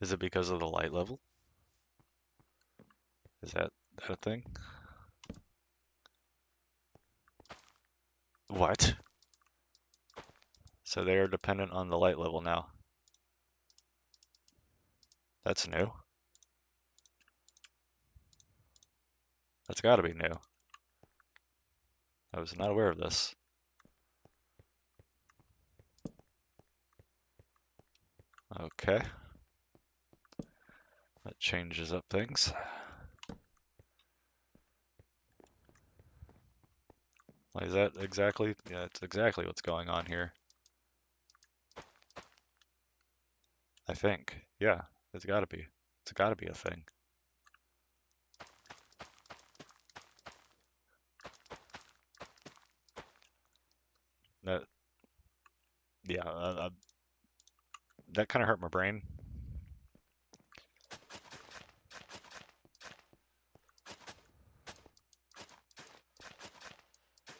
Is it because of the light level? Is that a thing? What? So they are dependent on the light level now. That's new. That's gotta be new. I was not aware of this. Okay. That changes up things. Is that exactly? Yeah, it's exactly what's going on here. I think. Yeah, it's gotta be. It's gotta be a thing. That, yeah, that kind of hurt my brain.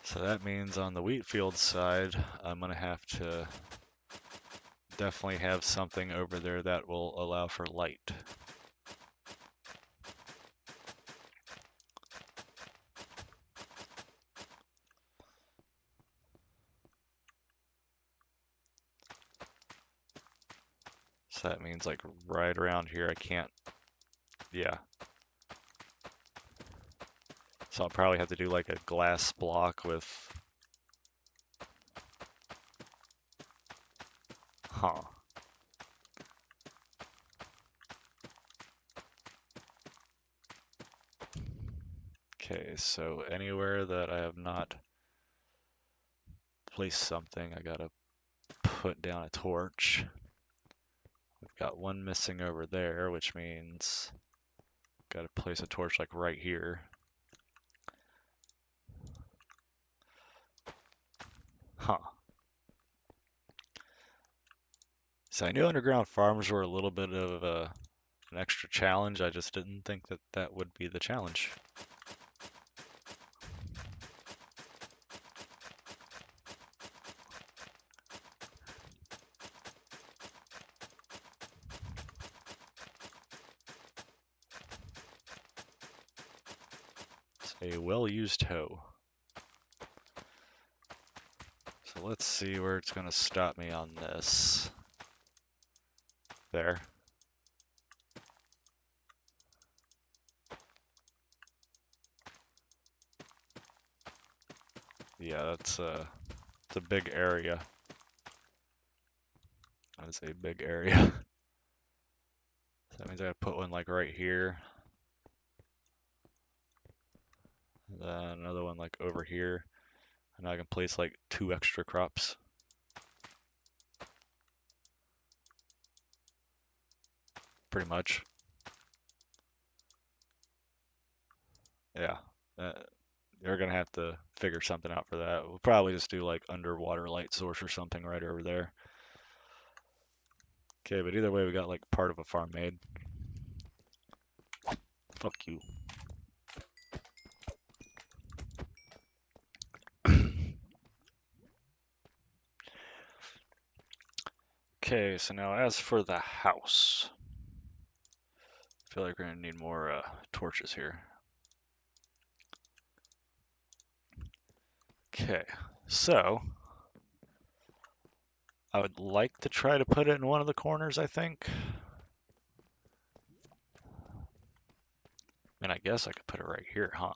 So that means on the wheat field side, I'm gonna have to definitely have something over there that will allow for light. So that means like right around here I can't, yeah, So I'll probably have to do like a glass block with... Huh. Okay, so anywhere that I have not placed something, I gotta put down a torch. We've got one missing over there, which means gotta place a torch like right here. Huh. So I knew underground farms were a little bit of an extra challenge. I just didn't think that that would be the challenge. It's a well-used hoe. So let's see where it's gonna stop me on this. There. Yeah, it's a big area. That's a big area. So that means I gotta put one like right here. And then another one like over here. And I can place like 2 extra crops. Pretty much. Yeah. You're gonna have to figure something out for that. We'll probably just do like underwater light source or something right over there. Okay, but either way, we got like part of a farm made. Fuck you. Okay, so now as for the house, I feel like we're gonna need more torches here. Okay, so I would like to try to put it in one of the corners, I think. And I guess I could put it right here, huh?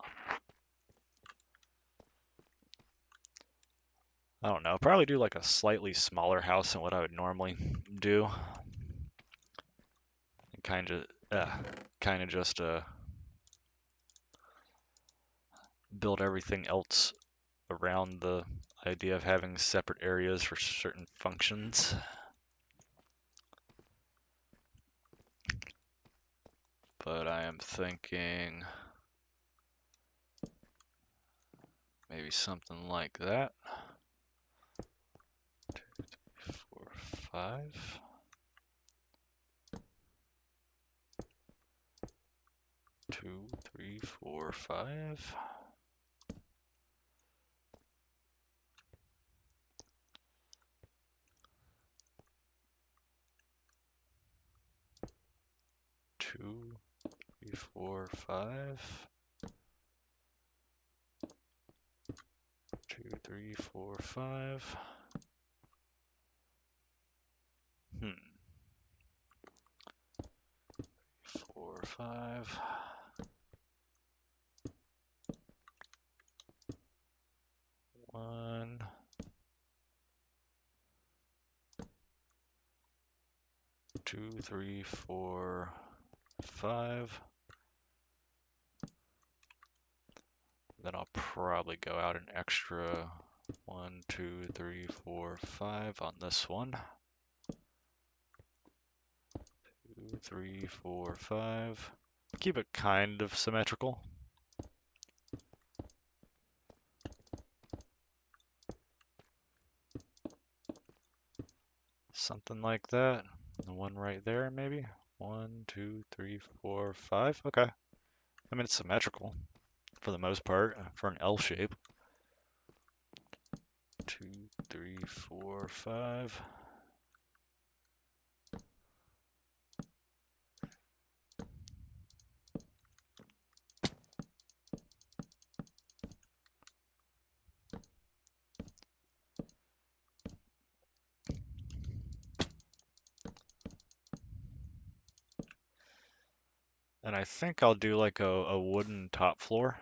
I don't know, probably do like a slightly smaller house than what I would normally do. And kind of just build everything else around the idea of having separate areas for certain functions. But I am thinking maybe something like that. 2, 3, 4, 5. 2, 3, 4, 5. 2, 3, 4, 5. 2, 3, 4, 5. 4, 5. 1. 2, 3, 4, 5. Then I'll probably go out an extra 1, 2, 3, 4, 5 on this one. 2, 3, 4, 5. Keep it kind of symmetrical. Something like that. The one right there, maybe. 1, 2, 3, 4, 5. Okay. I mean, it's symmetrical for the most part for an L shape. 2, 3, 4, 5. And I think I'll do like a wooden top floor.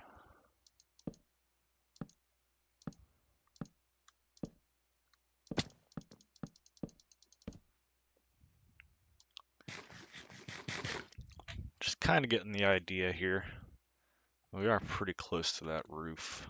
kind of getting the idea here. We are pretty close to that roof.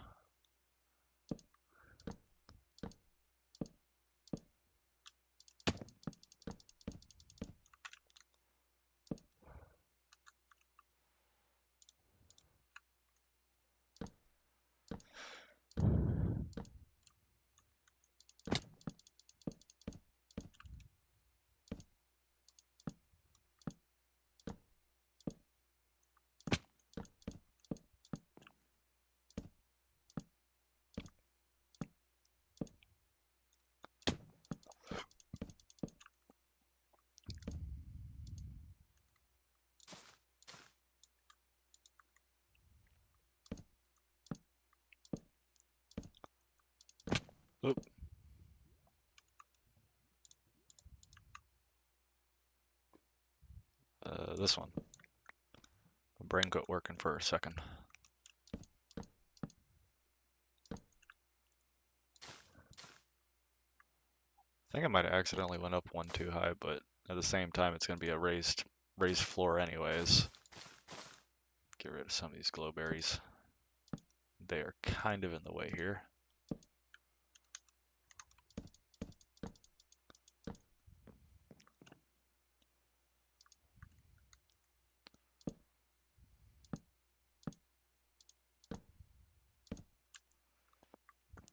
Oop. This one. My brain got working for a second. I think I might have accidentally went up one too high, but at the same time, it's going to be a raised floor anyways. Get rid of some of these glowberries. They are kind of in the way here.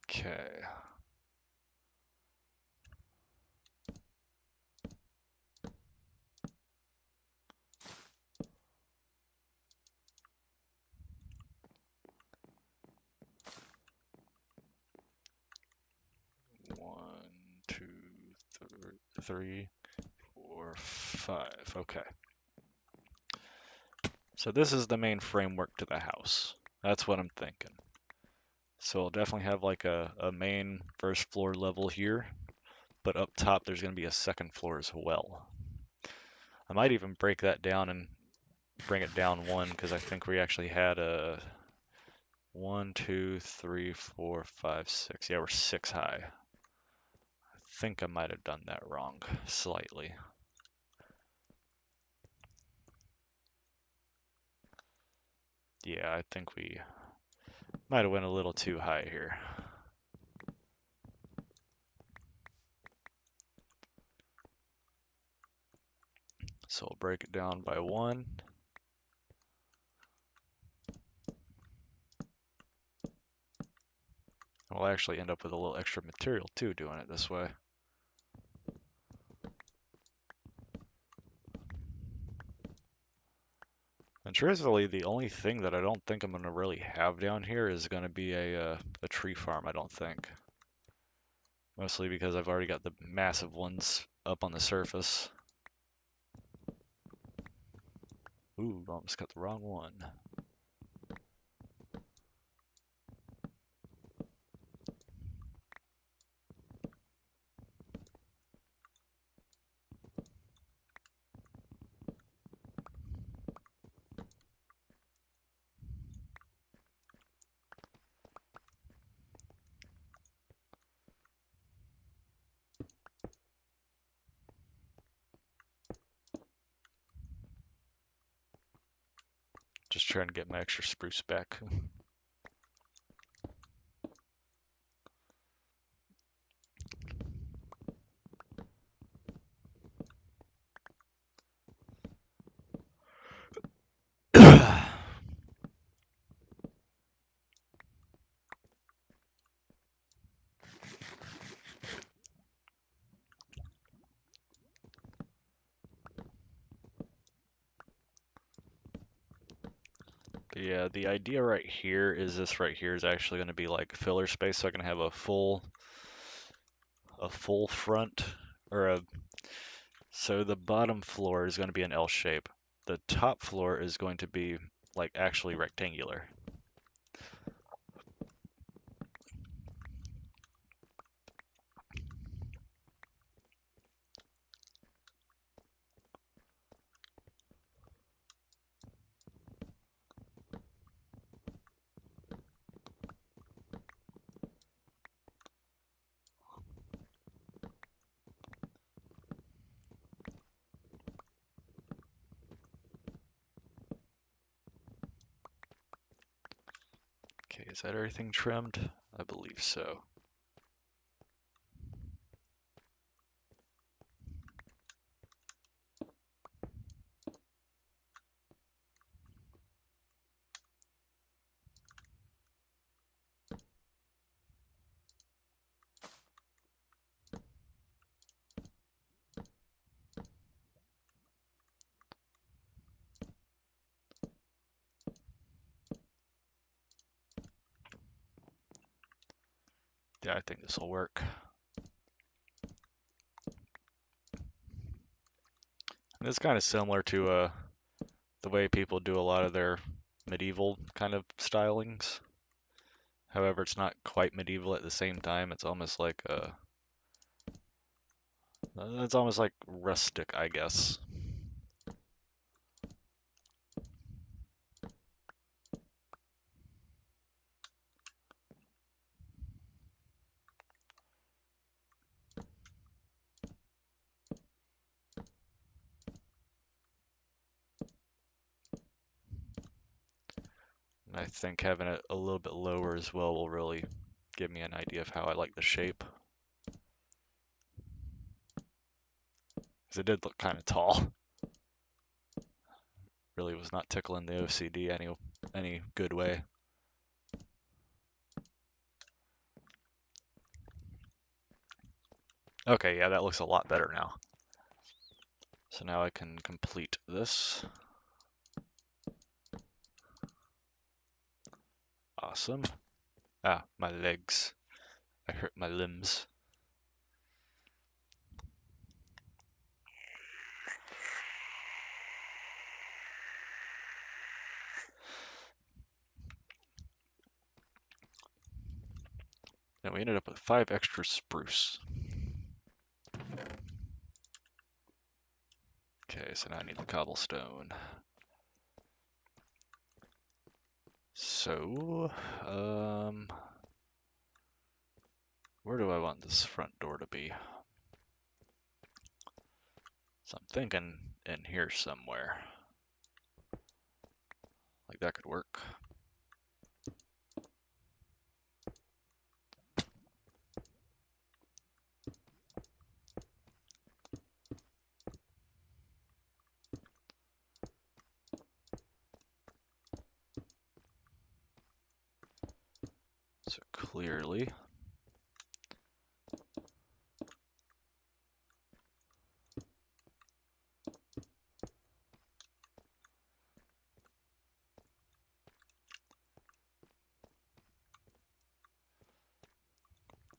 Okay. One, two, three, 4, 5. Okay. So this is the main framework to the house. That's what I'm thinking. So I'll definitely have like a main first floor level here, but up top there's going to be a second floor as well. I might even break that down and bring it down one because I think we actually had a 1, 2, 3, 4, 5, 6. Yeah, we're 6 high. I think I might have done that wrong slightly. Yeah, I think we might have went a little too high here. So we'll break it down by 1. We'll actually end up with a little extra material too doing it this way. And truthfully, the only thing that I don't think I'm going to really have down here is going to be a tree farm, I don't think. Mostly because I've already got the massive ones up on the surface. Ooh, almost got the wrong one. Just trying to get my extra spruce back. But yeah, the idea right here is this right here is actually going to be like filler space, so I can have a full front or a. So the bottom floor is going to be an L shape. The top floor is going to be like actually rectangular. Is that everything trimmed? I believe so. Yeah, I think this will work. And it's kind of similar to the way people do a lot of their medieval kind of stylings. However, it's not quite medieval at the same time. It's almost like it's almost like rustic, I guess. And I think having it a little bit lower as well will really give me an idea of how I like the shape. Because it did look kind of tall. Really was not tickling the OCD any good way. Okay, yeah, that looks a lot better now. So now I can complete this. Awesome. Ah, my legs. I hurt my limbs. And we ended up with 5 extra spruce. Okay, so now I need the cobblestone. So, where do I want this front door to be? So I'm thinking in here somewhere. Like that could work. So clearly,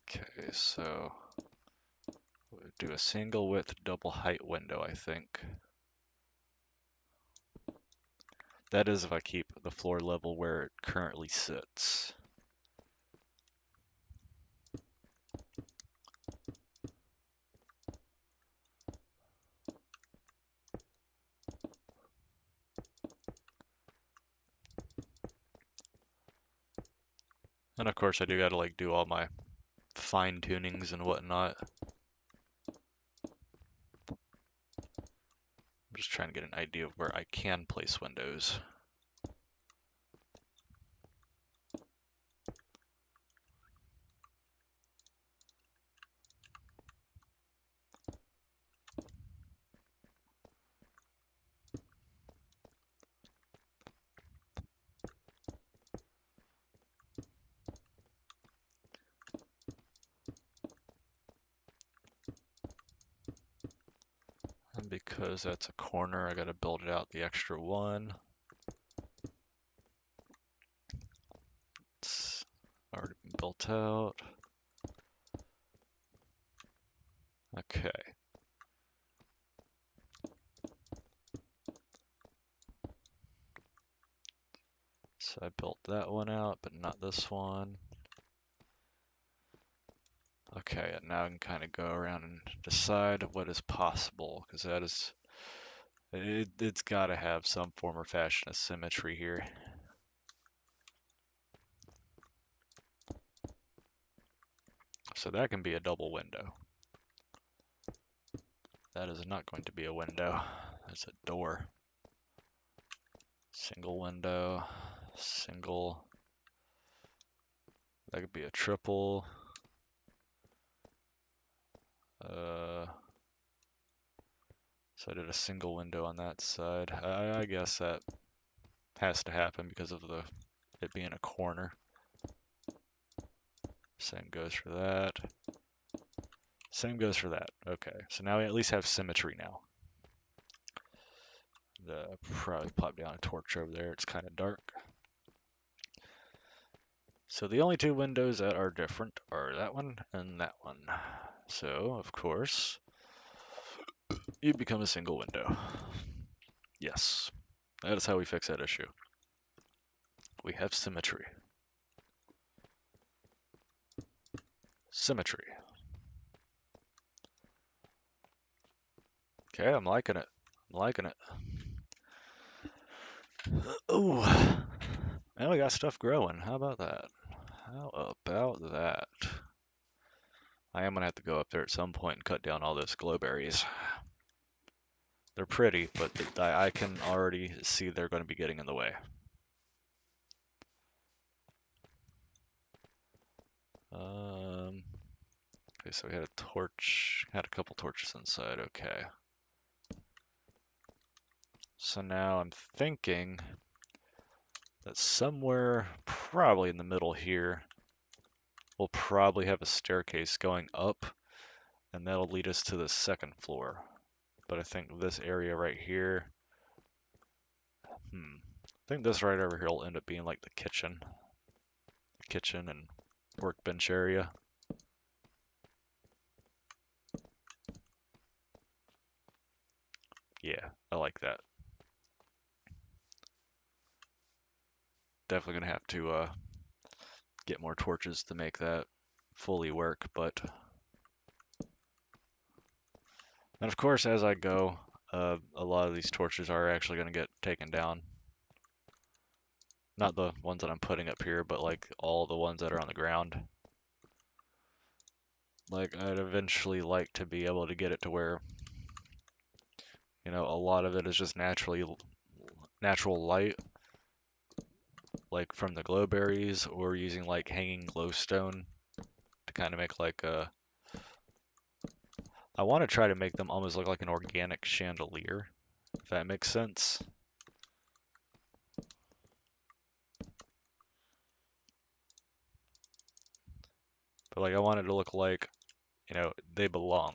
okay, so we'll do a single width, double height window, I think. That is if I keep the floor level where it currently sits. And of course I do gotta like do all my fine tunings and whatnot. I'm just trying to get an idea of where I can place windows. And because that's a corner, I gotta build it out the extra one. It's already been built out. Okay. So I built that one out, but not this one. Okay, and now I can kind of go around and decide what is possible, because that is, it's got to have some form or fashion of symmetry here. So that can be a double window. That is not going to be a window. That's a door. Single window, single. That could be a triple. So I did a single window on that side. I guess that has to happen because of it being a corner. Same goes for that. Same goes for that. Okay, so now we at least have symmetry now. Probably pop down a torch over there. It's kind of dark. So the only two windows that are different are that one and that one. So, of course, you become a single window. Yes, that is how we fix that issue. We have symmetry. Symmetry. Okay, I'm liking it. I'm liking it. Oh, now we got stuff growing. How about that? How about that? I am gonna have to go up there at some point and cut down all those glowberries. They're pretty, but I can already see they're going to be getting in the way. Okay, so we had a torch, had a couple torches inside, okay. So now I'm thinking that somewhere, probably in the middle here, we'll probably have a staircase going up, and that'll lead us to the second floor. But I think this area right here, I think this right over here will end up being like the kitchen and workbench area. Yeah, I like that. Definitely gonna have to get more torches to make that fully work, but and of course as I go, a lot of these torches are actually gonna get taken down. Not the ones that I'm putting up here, but like all the ones that are on the ground. Like I'd eventually like to be able to get it to where, you know, a lot of it is just natural light, like from the glowberries, or using like hanging glowstone to kind of make like a. I want to try to make them almost look like an organic chandelier, if that makes sense. But like I wanted to look like, you know, they belong.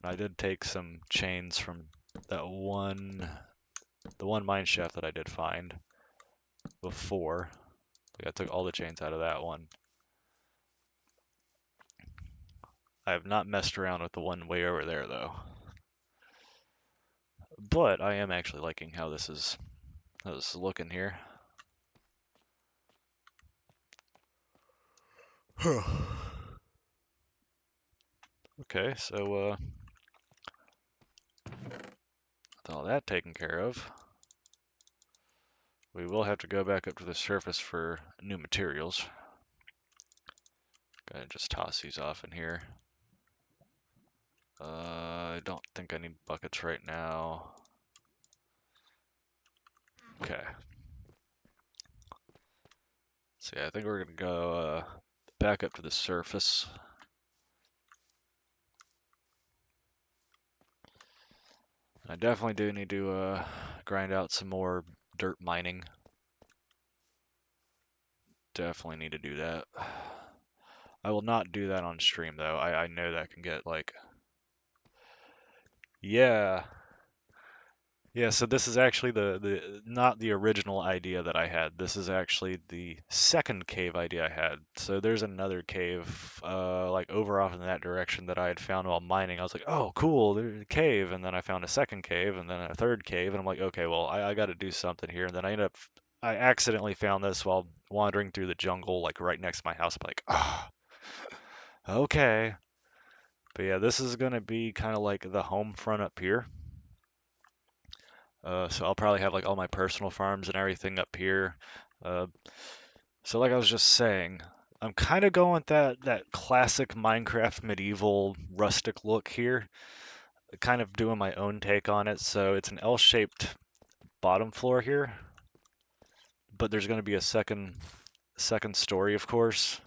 And I did take some chains from that the one mine shaft that I did find before. Like I took all the chains out of that one. I have not messed around with the one way over there though. But I am actually liking how this is looking here. Okay, so with all that taken care of, we will have to go back up to the surface for new materials. Gonna just toss these off in here. I don't think I need buckets right now. Okay. So yeah, I think we're gonna go back up to the surface. I definitely do need to grind out some more dirt mining. Definitely need to do that. I will not do that on stream though. I know that can get like, yeah. Yeah, so this is actually the not the original idea that I had. This is actually the second cave idea I had. So there's another cave like over off in that direction that I had found while mining. I was like, oh cool, there's a cave, and then I found a second cave and then a third cave, and I'm like, okay, well I got to do something here. And then I accidentally found this while wandering through the jungle, like right next to my house. I'm like, ah, okay. But yeah, this is gonna be kind of like the home front up here. So I'll probably have like all my personal farms and everything up here. So like I was just saying, I'm kind of going with that classic Minecraft medieval rustic look here, kind of doing my own take on it. So it's an L-shaped bottom floor here, but there's going to be a second second story, of course,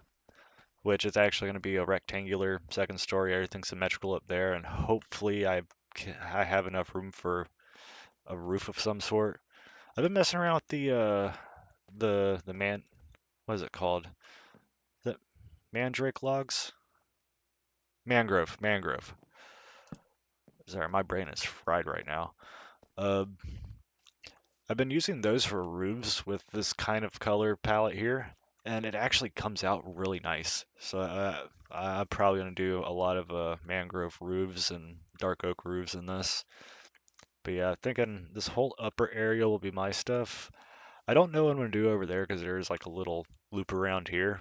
which is actually going to be a rectangular second story. Everything's symmetrical up there, and hopefully I have enough room for a roof of some sort. I've been messing around with the man, what is it called? The mandrake logs? Mangrove. Sorry, my brain is fried right now. Uh, I've been using those for roofs with this kind of color palette here, and it actually comes out really nice. So I'm probably going to do a lot of mangrove roofs and dark oak roofs in this. But yeah, thinking this whole upper area will be my stuff. I don't know what I'm going to do over there because there's like a little loop around here.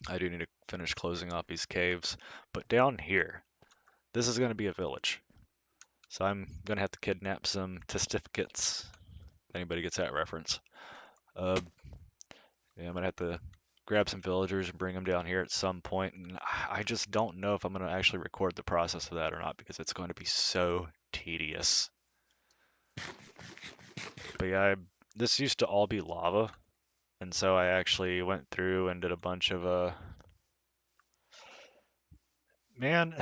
I do need to finish closing off these caves. But down here, this is going to be a village. So I'm going to have to kidnap some testificates. If anybody gets that reference. Uh, yeah, I'm going to have to grab some villagers and bring them down here at some point. And I just don't know if I'm going to actually record the process of that or not because it's going to be so tedious. But yeah, this used to all be lava. And so I actually went through and did a bunch of man,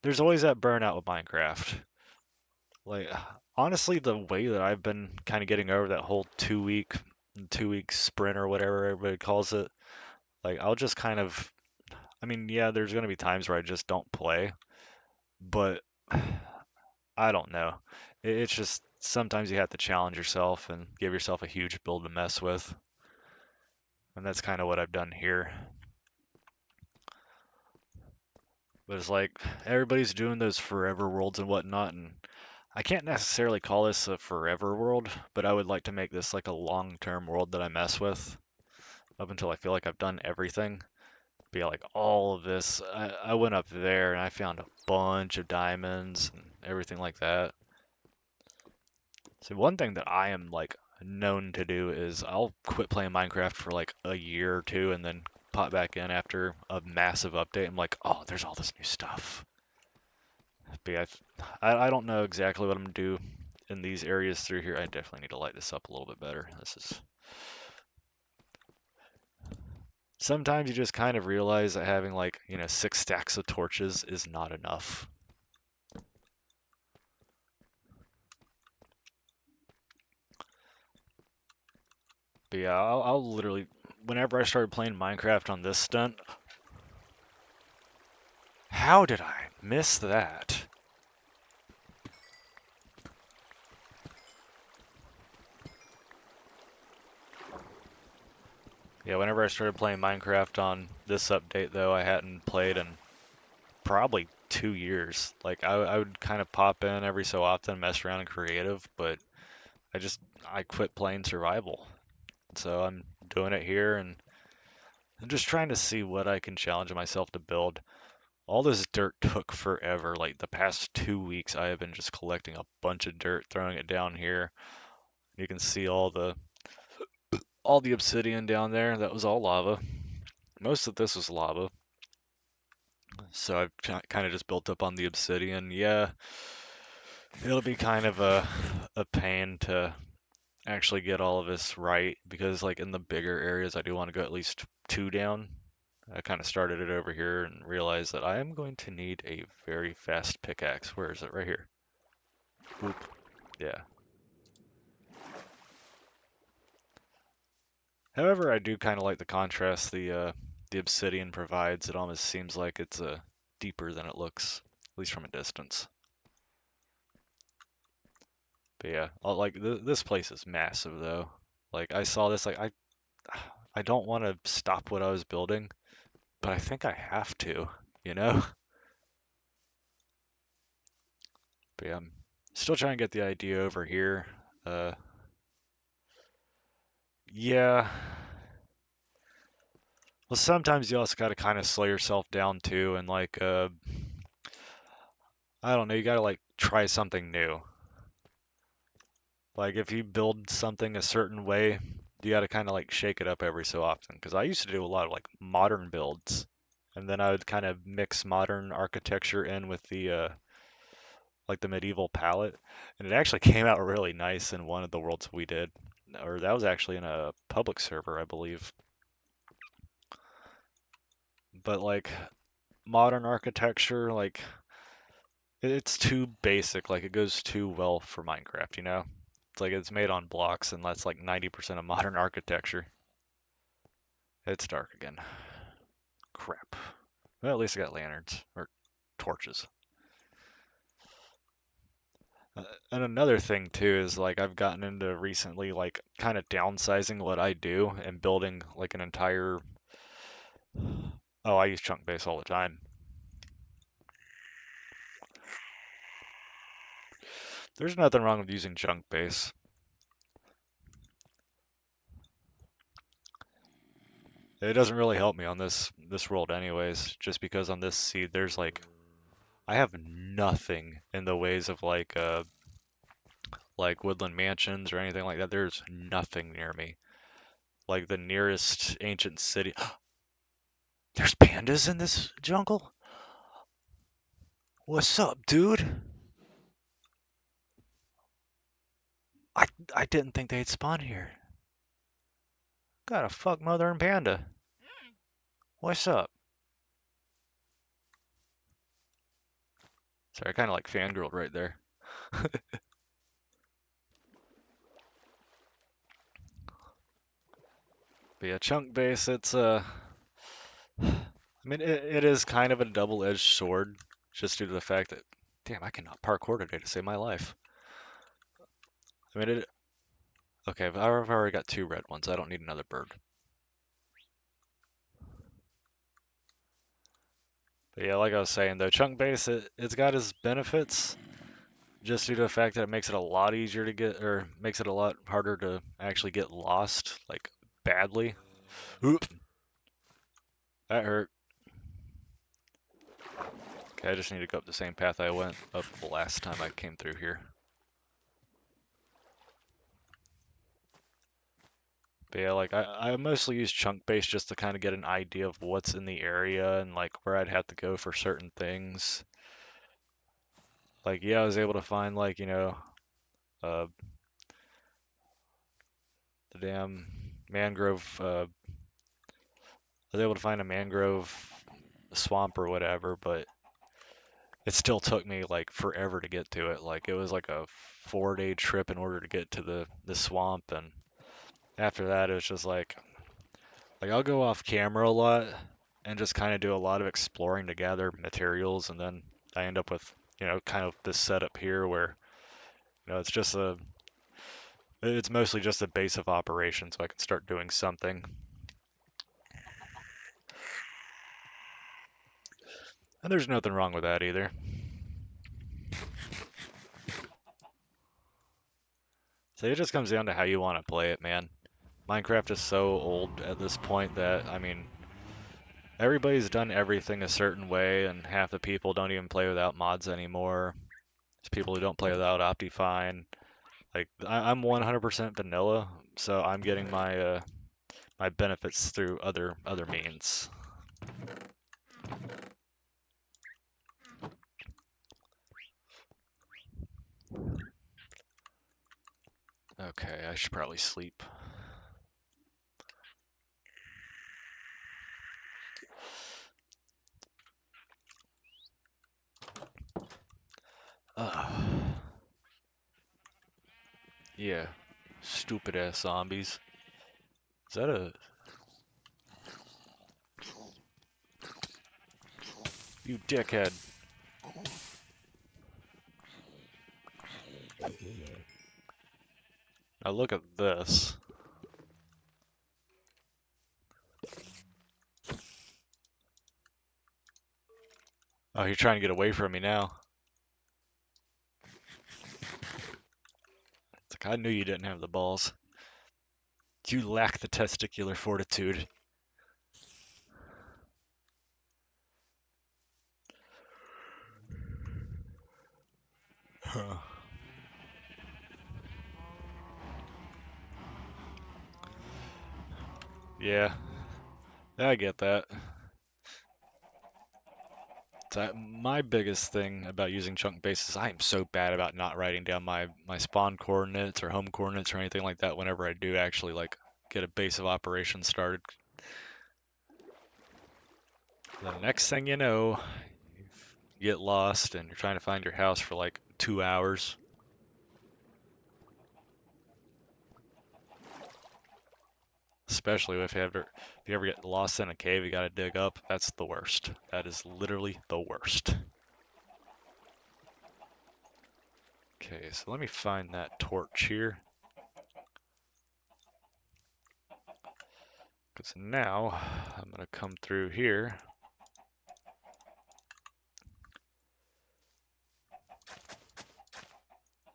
there's always that burnout with Minecraft. Like honestly, the way that I've been kind of getting over that whole 2 week sprint or whatever everybody calls it, like I'll just kind of I mean, yeah, there's gonna be times where I just don't play, but I don't know. It's just sometimes you have to challenge yourself and give yourself a huge build to mess with. And that's kind of what I've done here. But it's like everybody's doing those forever worlds and whatnot, and I can't necessarily call this a forever world, but I would like to make this like a long-term world that I mess with up until I feel like I've done everything. Be like all of this. I went up there and I found a bunch of diamonds and everything like that. So one thing that I am like known to do is I'll quit playing Minecraft for like a year or two and then pop back in after a massive update. I'm like, oh, there's all this new stuff. But yeah, I don't know exactly what I'm gonna do in these areas through here. I definitely need to light this up a little bit better. This is sometimes you just kind of realize that having like, 6 stacks of torches is not enough. But yeah, I'll literally, whenever I started playing Minecraft on this stunt, how did I miss that? Yeah, whenever I started playing Minecraft on this update, though, I hadn't played in probably 2 years. Like, I would kind of pop in every so often, mess around in creative, but I quit playing survival. So I'm doing it here, and I'm just trying to see what I can challenge myself to build. All this dirt took forever. Like, the past 2 weeks, I have been just collecting a bunch of dirt, throwing it down here. You can see all the obsidian down there. That was all lava. Most of this was lava. So I've kind of just built up on the obsidian. Yeah, it'll be kind of a pain to actually get all of this right because like in the bigger areas I do want to go at least 2 down. I kind of started it over here and realized that I am going to need a very fast pickaxe. Where is it? Right here. Oop. Yeah. However, I do kind of like the contrast the obsidian provides. It almost seems like it's deeper than it looks, at least from a distance. But yeah, like this place is massive though. Like I saw this, like I don't want to stop what I was building, but I think I have to, you know? But yeah, I'm still trying to get the idea over here. Uh, yeah. Well, sometimes you also gotta kind of slow yourself down too, and like I don't know, you gotta like try something new. Like if you build something a certain way, you gotta kind of like shake it up every so often. Because I used to do a lot of like modern builds, and then I would kind of mix modern architecture in with the like the medieval palette, and it actually came out really nice in one of the worlds we did, or that was actually in a public server, I believe. but like modern architecture, like it's too basic. Like it goes too well for Minecraft, you know? It's like it's made on blocks, and that's like 90% of modern architecture. It's dark again. Crap. Well, at least I got lanterns or torches. And another thing too is like I've gotten into recently like kind of downsizing what I do and building like an entire. Oh, I use chunk base all the time. There's nothing wrong with using chunk base. It doesn't really help me on this world anyways, just because on this seed there's like I have nothing in the ways of like woodland mansions or anything like that. There's nothing near me. Like the nearest ancient city. There's pandas in this jungle? What's up, dude? I didn't think they'd spawn here. Got a fuck mother and panda. What's up? Sorry, I kind of like fangirled right there. But yeah, chunk base, it's I mean it is kind of a double-edged sword, just due to the fact that damn, I cannot parkour today to save my life. I mean it okay, I've already got 2 red ones. I don't need another bird. But yeah, like I was saying though, chunk base it's got its benefits just due to the fact that it makes it a lot easier to get or makes it a lot harder to actually get lost like badly. Oop, that hurt. Okay, I just need to go up the same path I went up the last time I came through here. But yeah, like I mostly use chunk base just to kind of get an idea of what's in the area and like where I'd have to go for certain things. Like yeah, I was able to find like, you know, uh the damn mangrove I was able to find a mangrove swamp or whatever, but it still took me like forever to get to it. Like it was like a 4-day trip in order to get to the swamp, and after that it was just like I'll go off camera a lot and just kind of do a lot of exploring to gather materials, and then I end up with, you know, kind of this setup here where, you know, it's mostly just a base of operations so I can start doing something. And there's nothing wrong with that either. So it just comes down to how you want to play it, man. Minecraft is so old at this point that, I mean, everybody's done everything a certain way, and half the people don't even play without mods anymore. There's people who don't play without Optifine. Like I'm 100% vanilla, so I'm getting my my benefits through other means. Okay, I should probably sleep. Yeah, stupid ass zombies. Is that a... You dickhead. Now look at this. Oh, you're trying to get away from me now. It's like I knew you didn't have the balls. You lack the testicular fortitude. Huh. Yeah, I get that. So my biggest thing about using chunk base is I am so bad about not writing down my spawn coordinates or home coordinates or anything like that whenever I do actually like get a base of operations started. The next thing you know, you get lost and you're trying to find your house for like 2 hours. Especially if you ever get lost in a cave, you gotta dig up. That's the worst. That is literally the worst. Okay, so let me find that torch here. Because now I'm gonna come through here.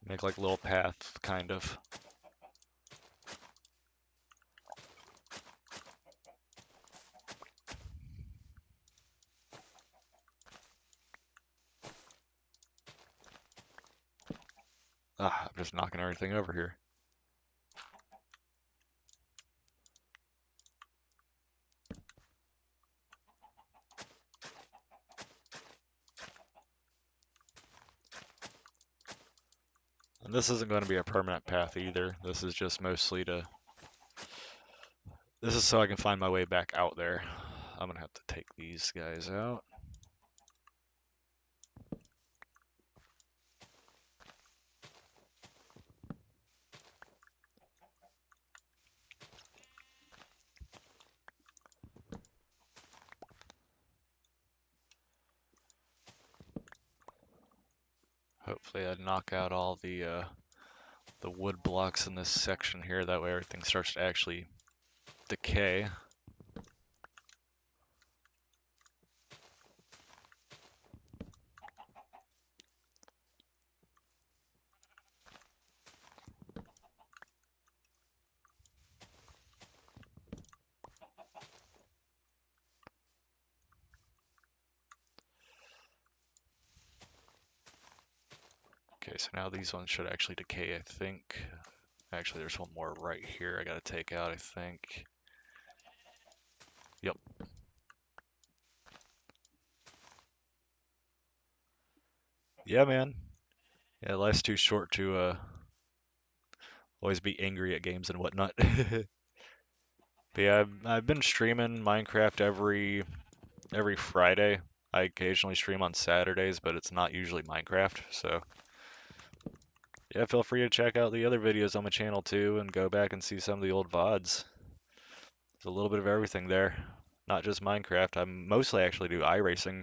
Make like a little path, kind of. Ah, I'm just knocking everything over here. And this isn't going to be a permanent path either. This is just mostly to... This is so I can find my way back out there. I'm going to have to take these guys out. Hopefully I knock out all the wood blocks in this section here. That way everything starts to actually decay. Okay, so now these ones should actually decay, I think. Actually, there's one more right here I gotta take out, I think. Yep. Yeah, man. Yeah, life's too short to always be angry at games and whatnot. But yeah, I've been streaming Minecraft every Friday. I occasionally stream on Saturdays, but it's not usually Minecraft, so yeah, feel free to check out the other videos on my channel too and go back and see some of the old VODs. There's a little bit of everything there, not just Minecraft. I mostly actually do iRacing.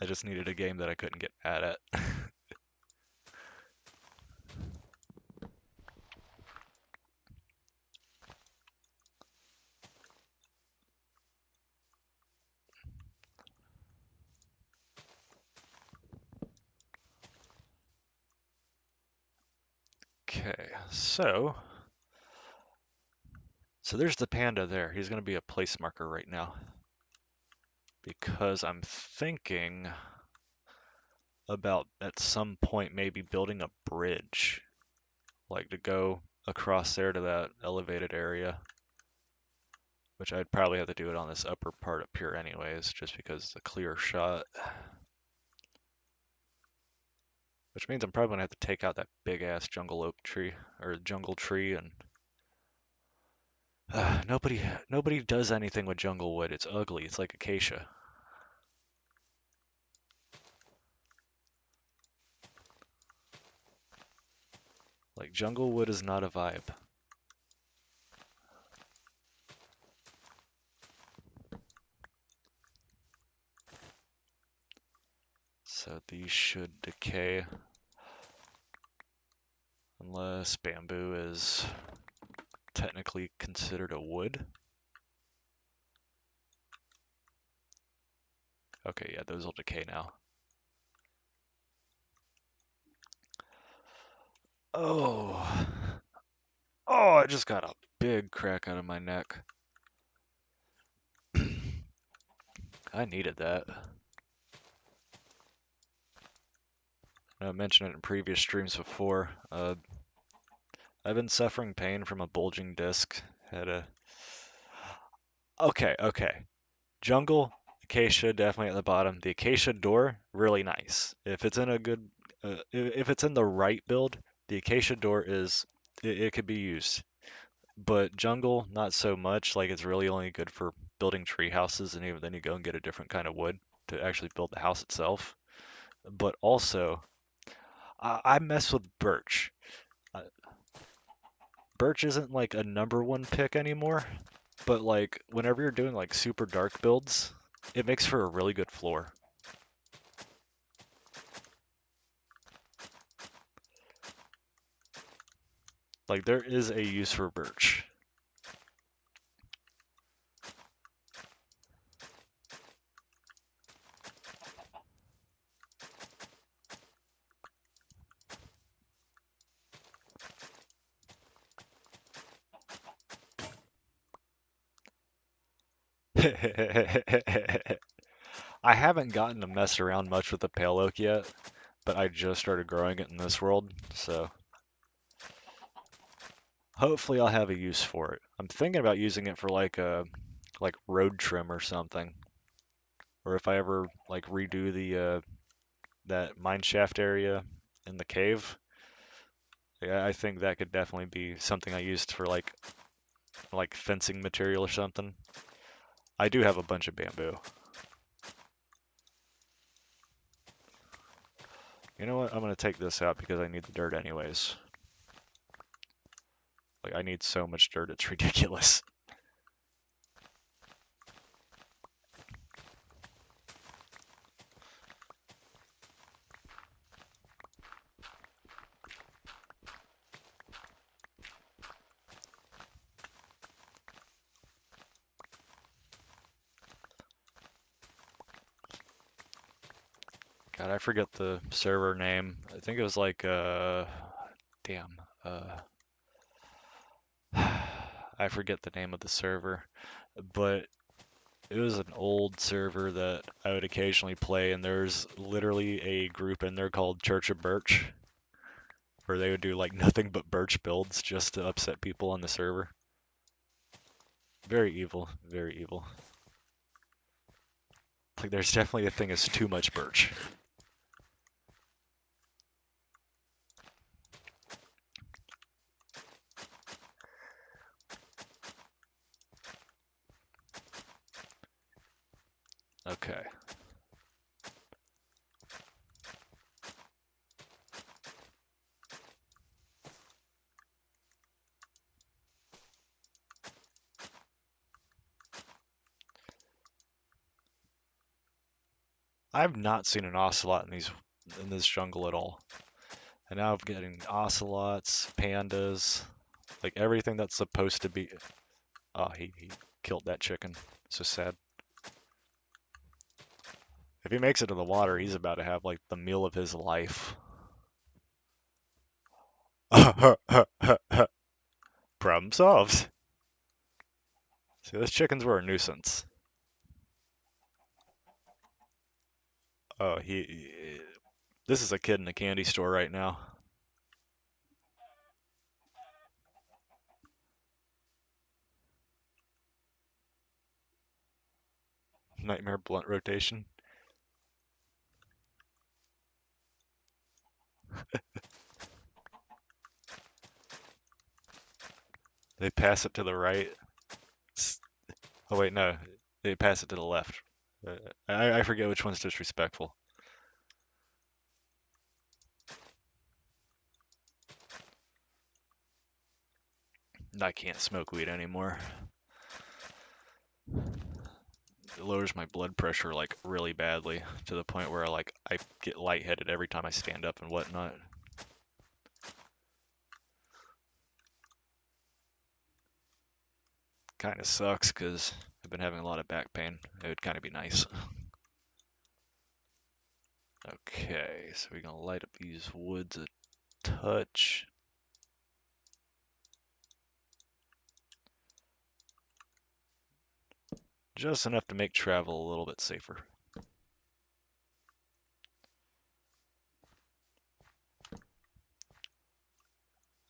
I just needed a game that I couldn't get mad at. Okay, so there's the panda there. He's gonna be a place marker right now. Because I'm thinking about at some point maybe building a bridge, like to go across there to that elevated area, which I'd probably have to do it on this upper part up here anyways, just because it's a clear shot. Which means I'm probably gonna have to take out that big ass jungle oak tree, or jungle tree, and nobody does anything with jungle wood. It's ugly. It's like acacia. Like jungle wood is not a vibe. So these should decay. Unless bamboo is technically considered a wood. Okay, yeah, those will decay now. Oh. Oh, I just got a big crack out of my neck. I needed that. I mentioned it in previous streams before. I've been suffering pain from a bulging disc. Okay. Jungle, acacia definitely at the bottom. The acacia door, really nice. If it's in a good, if it's in the right build, the acacia door it could be used. but jungle, not so much. Like it's really only good for building tree houses, and even then you go and get a different kind of wood to actually build the house itself. But also, I mess with birch. Uh, Birch isn't like a number one pick anymore, but like whenever you're doing like super dark builds, it makes for a really good floor. Like there is a use for birch. I haven't gotten to mess around much with the pale oak yet, but I just started growing it in this world, so hopefully I'll have a use for it. I'm thinking about using it for like a like road trim or something, or if I ever like redo the that mine shaft area in the cave. Yeah, I think that could definitely be something I used for like fencing material or something. I do have a bunch of bamboo. You know what? I'm gonna take this out because I need the dirt anyways. Like I need so much dirt, it's ridiculous. God, I forget the server name. I think it was like damn. I forget the name of the server, but it was an old server that I would occasionally play, and there's literally a group in there called Church of Birch, where they would do like nothing but birch builds just to upset people on the server. Very evil, very evil. Like there's definitely a thing as too much birch. Okay. I've not seen an ocelot in this jungle at all. And now I'm getting ocelots, pandas, like everything that's supposed to be. Oh, he killed that chicken. So sad. If he makes it to the water, he's about to have like the meal of his life. Problem solved. See, those chickens were a nuisance. Oh, this is a kid in a candy store right now. Nightmare blunt rotation. They pass it to the right. Oh wait, no, they pass it to the left. I forget which one's disrespectful. I can't smoke weed anymore. It lowers my blood pressure like really badly to the point where I get lightheaded every time I stand up and whatnot. Kind of sucks because I've been having a lot of back pain. It would kind of be nice. Okay, so we're gonna light up these woods a touch. Just enough to make travel a little bit safer.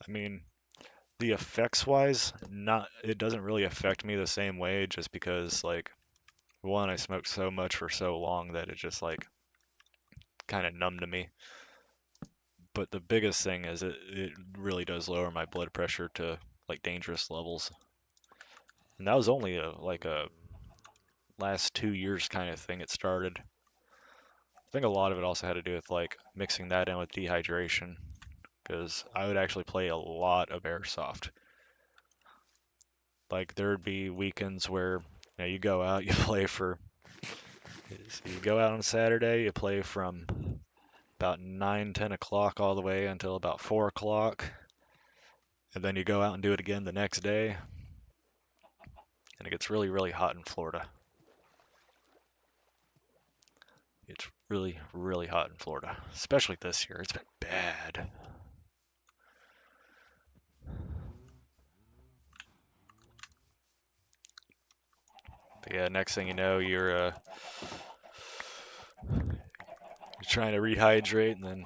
I mean, the effects wise, it doesn't really affect me the same way just because like one, I smoked so much for so long that it just like kind of numb to me. But the biggest thing is it really does lower my blood pressure to like dangerous levels. And that was only like a last 2 years kind of thing it started. I think a lot of it also had to do with like mixing that in with dehydration, because I would actually play a lot of airsoft. Like there'd be weekends where you go out, you play for, so you go out on Saturday, you play from about 9, 10 o'clock all the way until about 4 o'clock, and then you go out and do it again the next day, and it gets really, really hot in Florida. It's really, really hot in Florida, especially this year. It's been bad. But yeah, next thing you know, you're trying to rehydrate and then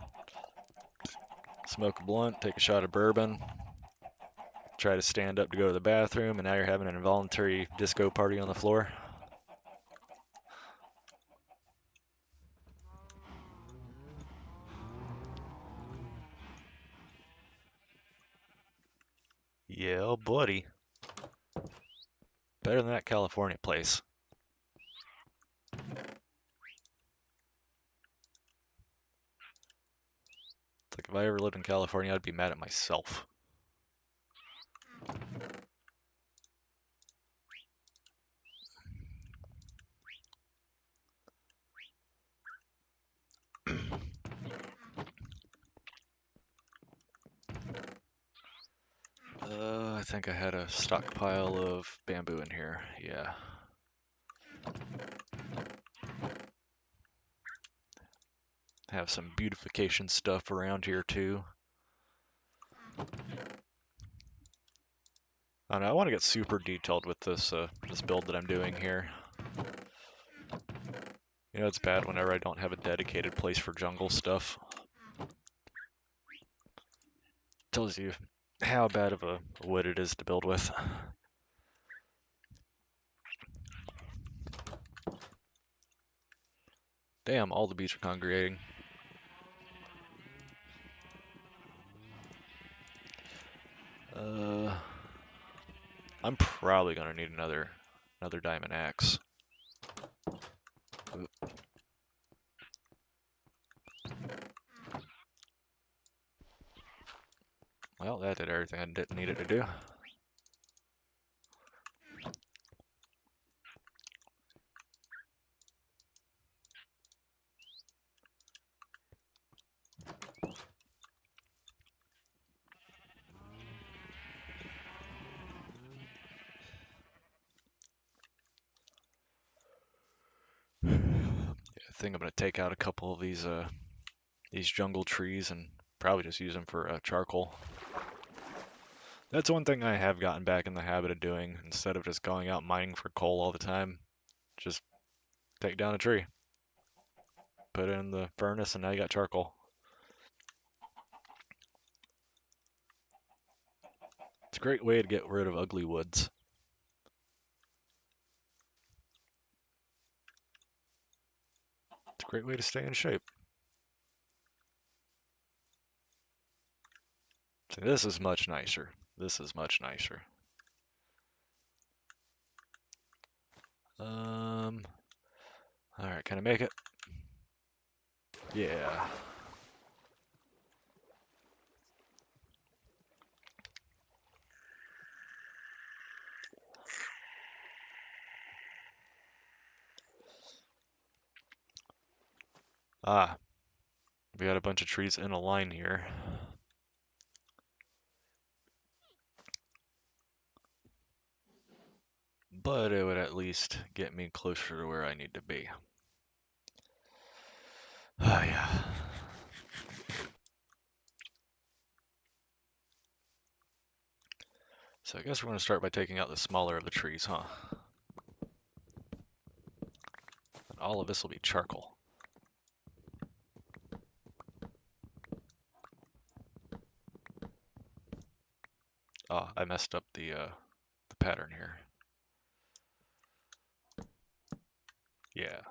smoke a blunt, take a shot of bourbon, try to stand up to go to the bathroom, and now you're having an involuntary disco party on the floor. Yeah, buddy. Better than that California place. It's like if I ever lived in California, I'd be mad at myself. I think I had a stockpile of bamboo in here. Yeah. Have some beautification stuff around here too. I don't know, I want to get super detailed with this this build that I'm doing here. It's bad whenever I don't have a dedicated place for jungle stuff. Tells you how bad of a wood it is to build with. Damn, all the bees are congregating. I'm probably gonna need another diamond axe. Oop. Well, that did everything I didn't need it to do. I think I'm gonna take out a couple of these jungle trees and probably just use them for charcoal. That's one thing I have gotten back in the habit of doing. Instead of just going out mining for coal all the time, just take down a tree, put it in the furnace, and now you got charcoal. It's a great way to get rid of ugly woods. It's a great way to stay in shape. See, this is much nicer. This is much nicer. Alright, can I make it? Yeah. Ah, we got a bunch of trees in a line here. But it would at least get me closer to where I need to be. Oh, yeah. So I guess we're going to start by taking out the smaller of the trees, huh? And all of this will be charcoal. Oh, I messed up the pattern here. Yeah.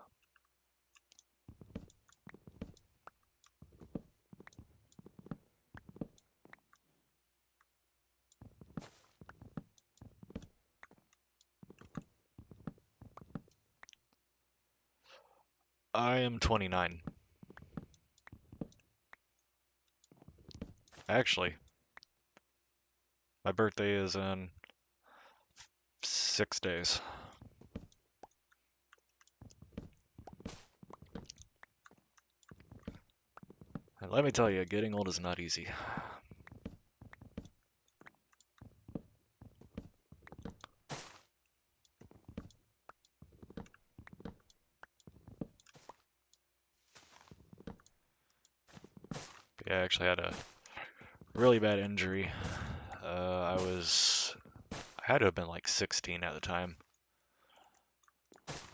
I am 29. Actually, my birthday is in 6 days. And let me tell you, getting old is not easy. Yeah, I actually had a really bad injury. I had to have been like 16 at the time,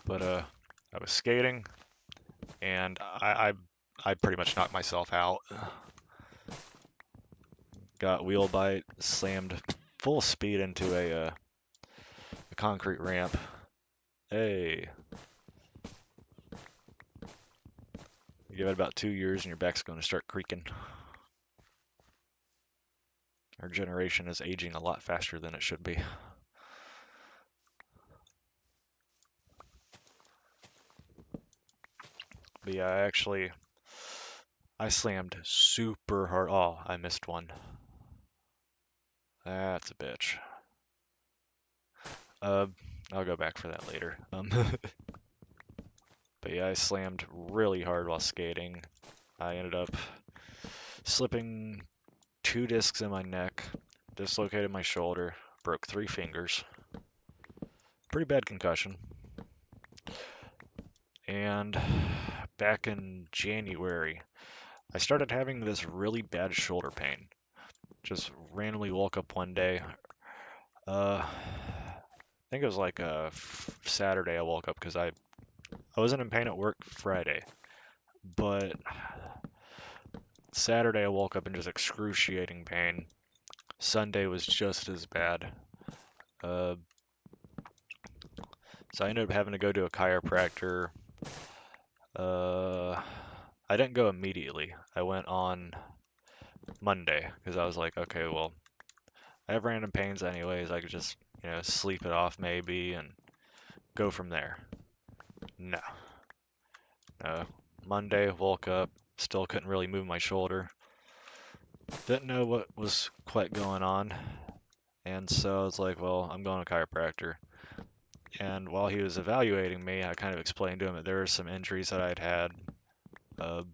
but I was skating and I pretty much knocked myself out. Got wheel bite, slammed full speed into a concrete ramp. Hey, you give it about 2 years and your back's going to start creaking. Our generation is aging a lot faster than it should be. But yeah, I slammed super hard. Oh, I missed one. That's a bitch. Uh, I'll go back for that later. But yeah, I slammed really hard while skating. I ended up slipping 2 discs in my neck, dislocated my shoulder, broke 3 fingers. Pretty bad concussion. And back in January, I started having this really bad shoulder pain. Just randomly woke up one day. I think it was like a Saturday I woke up because I wasn't in pain at work Friday, but Saturday I woke up in just excruciating pain. Sunday was just as bad. Uh, so I ended up having to go to a chiropractor. I didn't go immediately. I went on Monday because I was like, okay, well, I have random pains anyways. I could just, sleep it off maybe and go from there. No. Monday, woke up, still couldn't really move my shoulder. Didn't know what was quite going on. And so I was like, well, I'm going to a chiropractor. And while he was evaluating me, I kind of explained to him that there were some injuries that I'd had. I've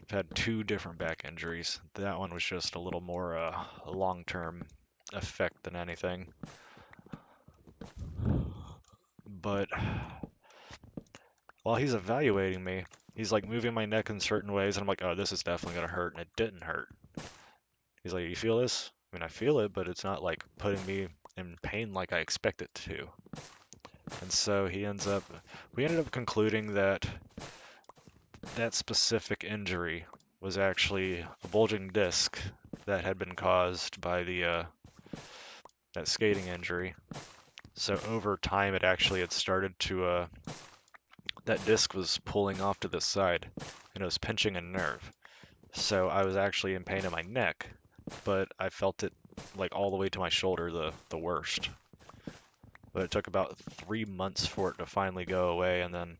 had 2 different back injuries. That one was just a little more long-term effect than anything. But while he's evaluating me, he's like moving my neck in certain ways, and I'm like, oh, this is definitely gonna hurt, and it didn't hurt. He's like, you feel this? I mean, I feel it, but it's not like putting me in pain like I expect it to. And so we ended up concluding that that specific injury was actually a bulging disc that had been caused by that skating injury. So over time, it actually had started to that disc was pulling off to the side, and it was pinching a nerve. So I was actually in pain in my neck, but I felt it like all the way to my shoulder, the worst. But it took about 3 months for it to finally go away, and then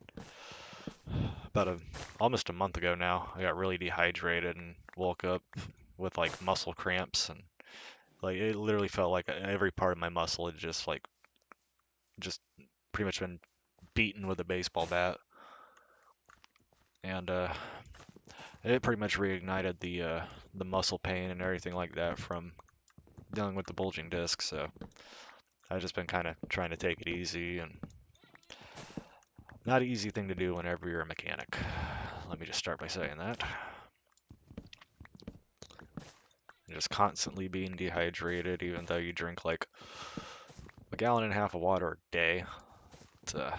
almost a month ago now, I got really dehydrated and woke up with like muscle cramps, and like it literally felt like every part of my muscle had just pretty much been beaten with a baseball bat. And it pretty much reignited the muscle pain and everything like that from dealing with the bulging disc. So I've just been kind of trying to take it easy, and not an easy thing to do whenever you're a mechanic. Let me just start by saying that. And just constantly being dehydrated, even though you drink like 1.5 gallons of water a day, it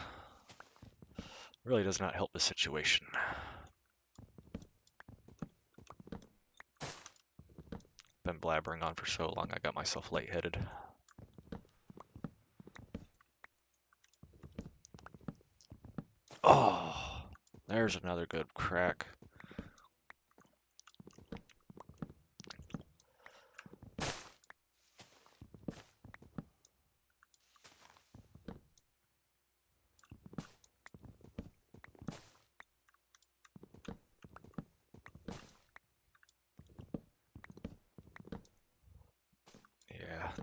really does not help the situation. Been blabbering on for so long, I got myself lightheaded. Oh, there's another good crack.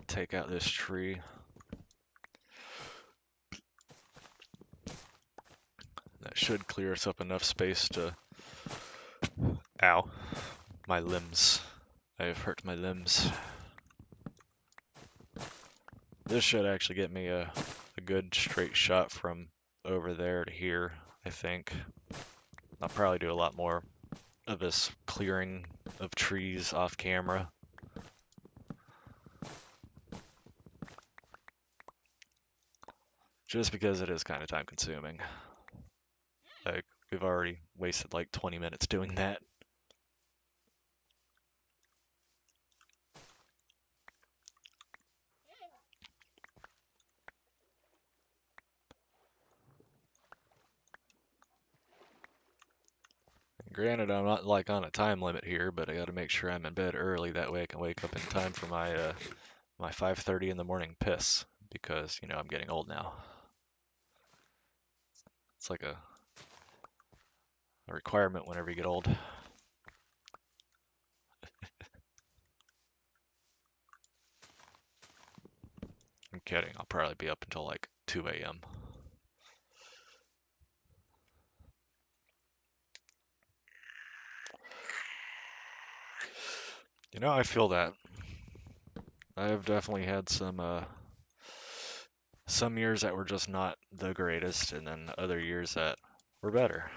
take out this tree. That should clear us up enough space to... Ow. My limbs. I have hurt my limbs. This should actually get me a good straight shot from over there to here, I think. I'll probably do a lot more of this clearing of trees off camera. Just because it is kind of time consuming. Like, we've already wasted like 20 minutes doing that. Granted, I'm not like on a time limit here, but I gotta make sure I'm in bed early. That way I can wake up in time for my my 5:30 in the morning piss, because, you know, I'm getting old now. It's like a requirement whenever you get old. I'm kidding. I'll probably be up until like 2 a.m. You know, I feel that. I have definitely had some years that were just not the greatest, and then other years that were better.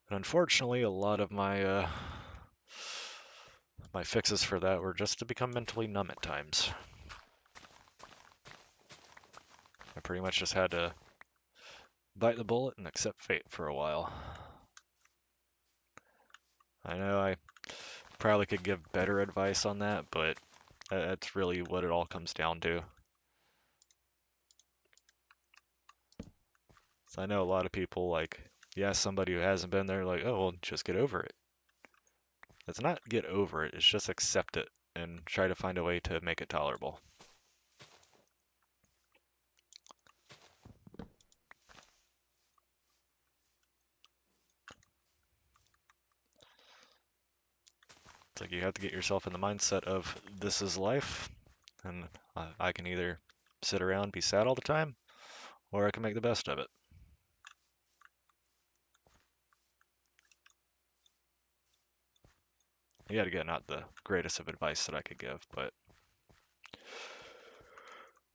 And unfortunately, a lot of my my fixes for that were just to become mentally numb at times. I pretty much just had to bite the bullet and accept fate for a while. I know I probably could give better advice on that, but that's really what it all comes down to. So I know a lot of people, like, yeah, somebody who hasn't been there, like, oh, well, just get over it. It's not get over it, it's just accept it and try to find a way to make it tolerable. It's like you have to get yourself in the mindset of this is life, and I can either sit around, be sad all the time, or I can make the best of it. Yet again, not the greatest of advice that I could give, but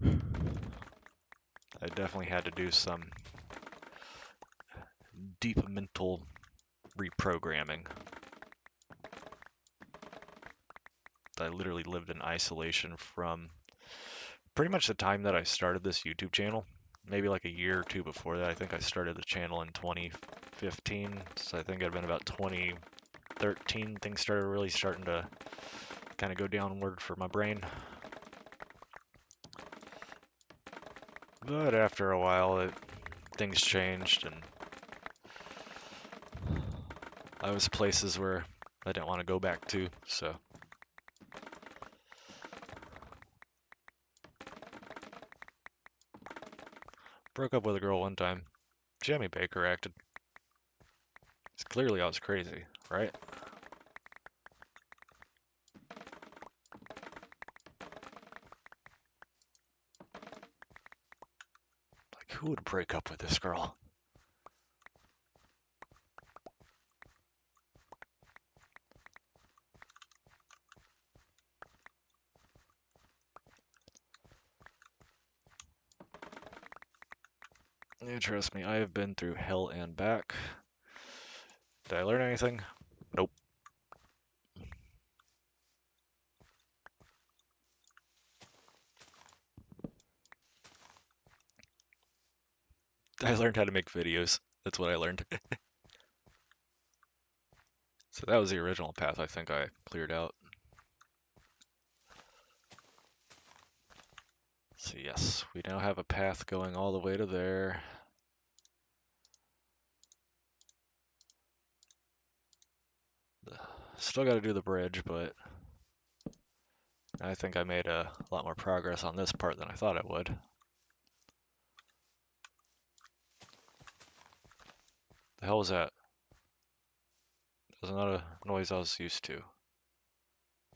I definitely had to do some deep mental reprogramming. I literally lived in isolation from pretty much the time that I started this YouTube channel. Maybe like a year or two before that. I think I started the channel in 2015, so I think it'd been about 2013 things started really starting to kind of go downward for my brain. But after a while, things changed, and I was places where I didn't want to go back to, so. Broke up with a girl one time. Jamie Baker acted. It's clearly I was crazy, right? Like, who would break up with this girl? Yeah, trust me, I have been through hell and back. Did I learn anything? Nope. I learned how to make videos. That's what I learned. So that was the original path I think I cleared out. So yes, we now have a path going all the way to there. Still got to do the bridge, but I think I made a lot more progress on this part than I thought I would. The hell was that? That's not a noise I was used to.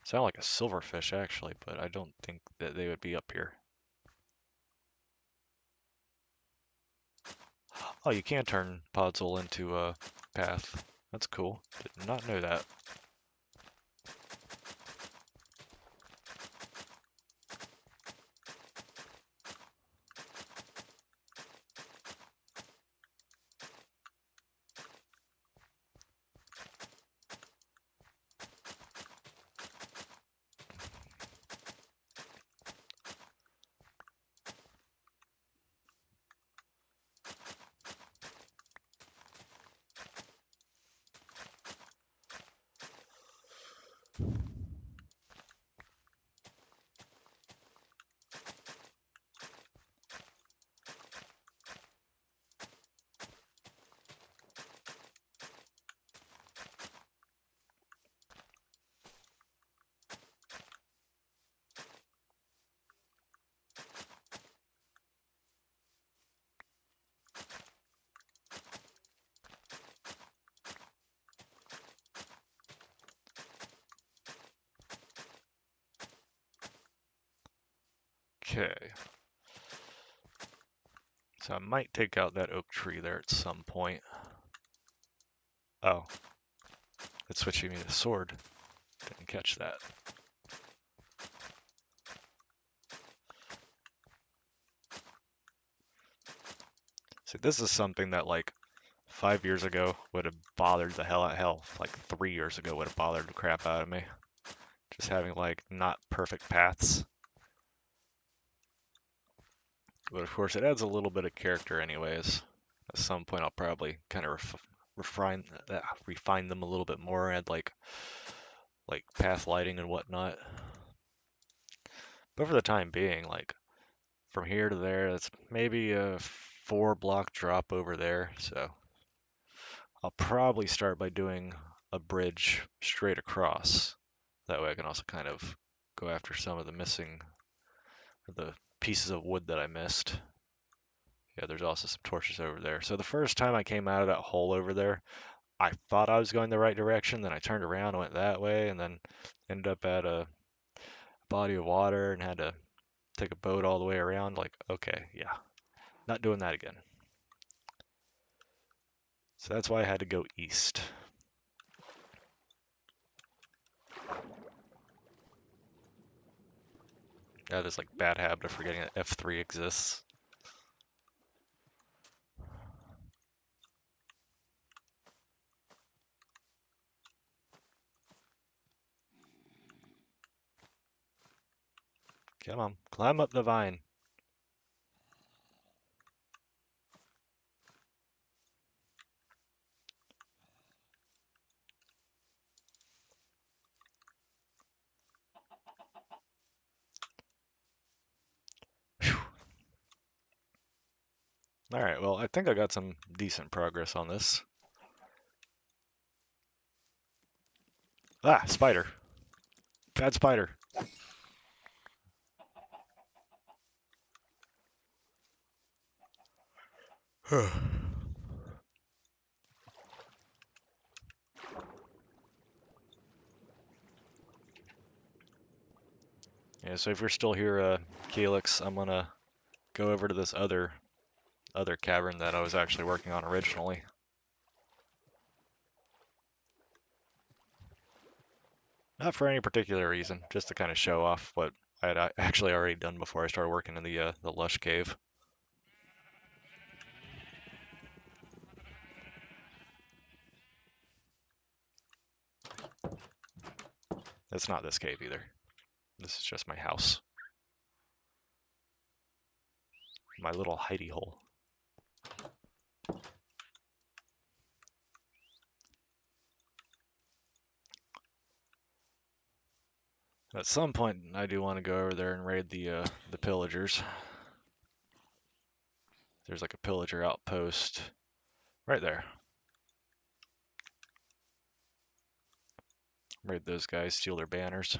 Sound like a silverfish actually, but I don't think that they would be up here. Oh, you can turn Podzol into a path. That's cool. Did not know that. Okay. So I might take out that oak tree there at some point. Oh. It's switching me to sword. Didn't catch that. See, this is something that like 5 years ago would have bothered the hell out of hell. Like 3 years ago would have bothered the crap out of me. Just having like not perfect paths. But of course it adds a little bit of character anyways. At some point I'll probably kind of refine them a little bit more, add like path lighting and whatnot. But for the time being, like from here to there, it's maybe a 4-block drop over there. So I'll probably start by doing a bridge straight across. That way I can also kind of go after some of the the pieces of wood that I missed. Yeah, there's also some torches over there. So the first time I came out of that hole over there, I thought I was going the right direction. Then I turned around and went that way, and then ended up at a body of water and had to take a boat all the way around. Like, okay, yeah, not doing that again. So that's why I had to go east. Yeah, there's like bad habit of forgetting that F3 exists. Come on, climb up the vine. All right, well, I think I got some decent progress on this. Ah, spider. Bad spider. Yeah, so if you're still here, Calyx, I'm gonna go over to this other cavern that I was actually working on originally. Not for any particular reason, just to kind of show off what I had actually already done before I started working in the lush cave. It's not this cave either. This is just my house. My little hidey hole. At some point, I do want to go over there and raid the pillagers. There's like a pillager outpost right there. Raid those guys, steal their banners.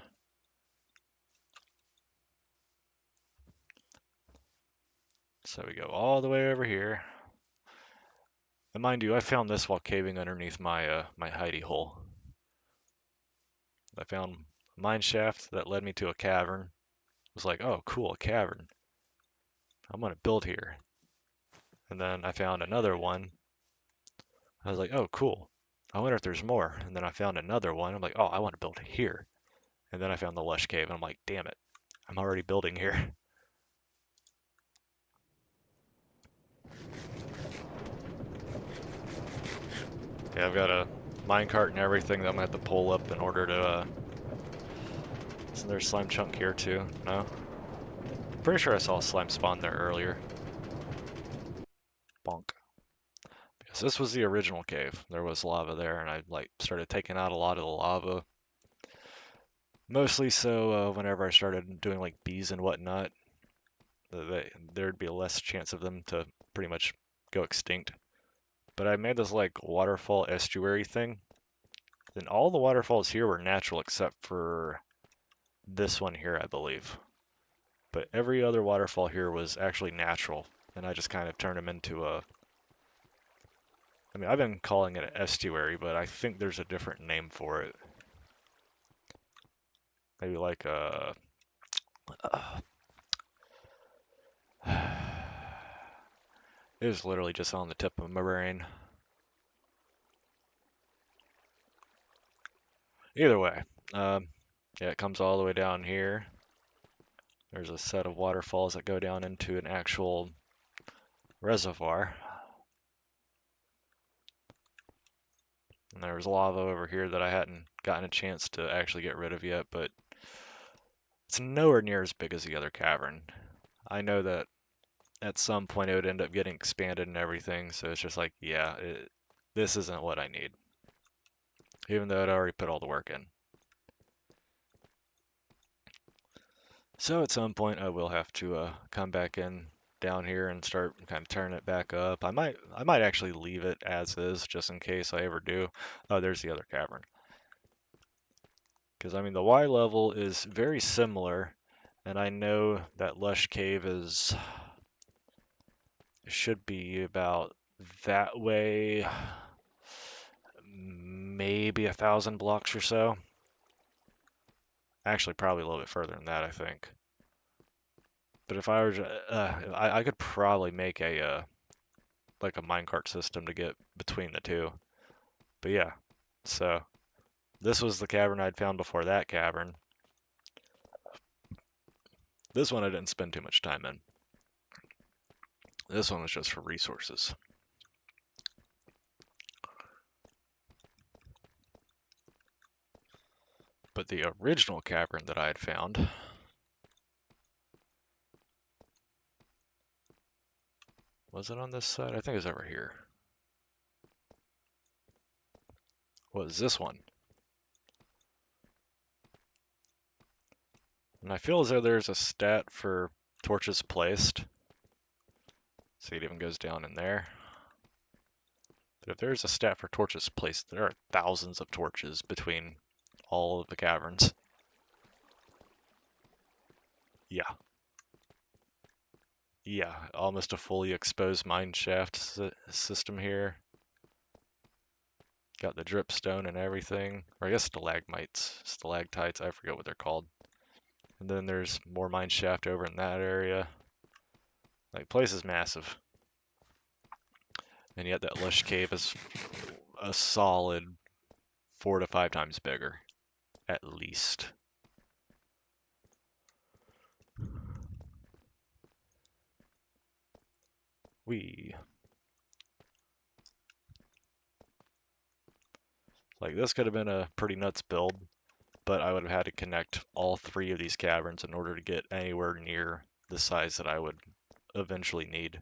So we go all the way over here. And mind you, I found this while caving underneath my my hidey hole. I found mine shaft that led me to a cavern. I was like, oh, cool, a cavern. I'm gonna build here. And then I found another one. I was like, oh, cool. I wonder if there's more. And then I found another one. I'm like, oh, I want to build here. And then I found the lush cave, and I'm like, damn it, I'm already building here. Yeah, I've got a minecart and everything that I'm gonna have to pull up in order to, isn't there a slime chunk here too? No? Pretty sure I saw a slime spawn there earlier. Bonk. Because this was the original cave. There was lava there, and I like started taking out a lot of the lava. Mostly so whenever I started doing like bees and whatnot, there'd be less chance of them to pretty much go extinct. But I made this like waterfall estuary thing. And all the waterfalls here were natural except for this one here, I believe. But every other waterfall here was actually natural. And I just kind of turned them into a... I mean, I've been calling it an estuary, but I think there's a different name for it. Maybe like a... It was literally just on the tip of my brain. Either way, yeah, it comes all the way down here. There's a set of waterfalls that go down into an actual reservoir. And there was lava over here that I hadn't gotten a chance to actually get rid of yet, but it's nowhere near as big as the other cavern. I know that at some point it would end up getting expanded and everything, so it's just like, yeah, this isn't what I need. Even though I'd already put all the work in. So at some point I will have to come back in down here and start kind of turning it back up. I might actually leave it as is just in case I ever do. Oh, there's the other cavern. Because I mean the Y level is very similar, and I know that Lush Cave should be about that way, maybe 1,000 blocks or so. Actually, probably a little bit further than that, I think. But if I were to, I could probably make a like a minecart system to get between the two. But yeah, so this was the cavern I'd found before that cavern. This one I didn't spend too much time in. This one was just for resources. But the original cavern that I had found was it on this side? I think it was over here. What is this one? And I feel as though there's a stat for torches placed. See, it even goes down in there. But if there's a stat for torches placed, there are thousands of torches between all of the caverns. Yeah. Yeah, almost a fully exposed mine shaft system here. Got the dripstone and everything. Or I guess stalactites, I forget what they're called. And then there's more mine shaft over in that area. Like, place is massive. And yet that lush cave is a solid 4 to 5 times bigger, at least. Like, this could have been a pretty nuts build, but I would have had to connect all 3 of these caverns in order to get anywhere near the size that I would eventually need.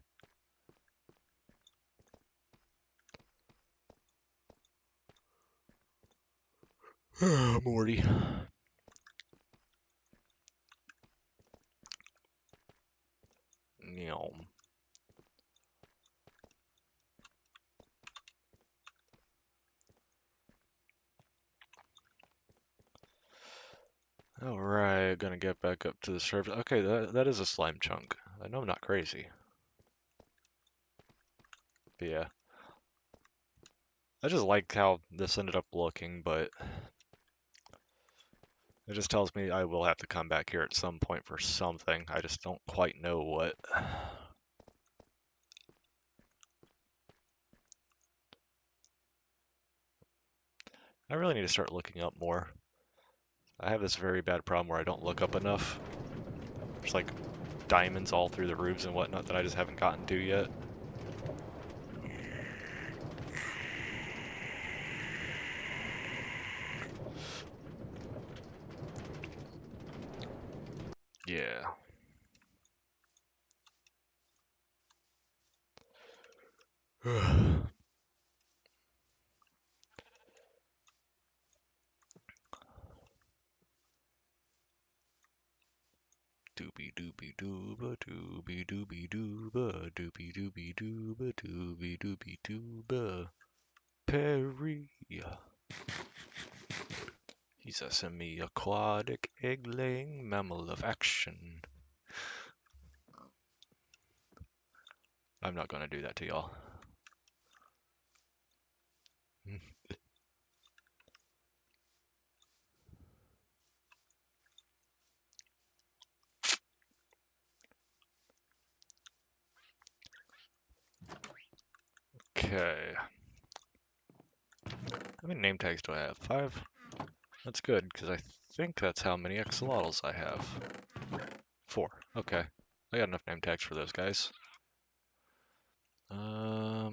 Morty. Yum. Alright, gonna get back up to the surface. Okay, that is a slime chunk. I know I'm not crazy. But yeah. I just like how this ended up looking, but It just tells me I will have to come back here at some point for something. I just don't quite know what. I really need to start looking up more. I have this very bad problem where I don't look up enough. There's like diamonds all through the roofs and whatnot that I just haven't gotten to yet. Yeah. Doobie doobie dooba doobie doobie dooba doobie doobie dooba doobie doobie dooba. Perry. He's a semi-aquatic egg-laying mammal of action. I'm not gonna do that to y'all. Okay. How many name tags do I have? 5? That's good, because I think that's how many axolotls I have. 4. Okay. I got enough name tags for those guys. I've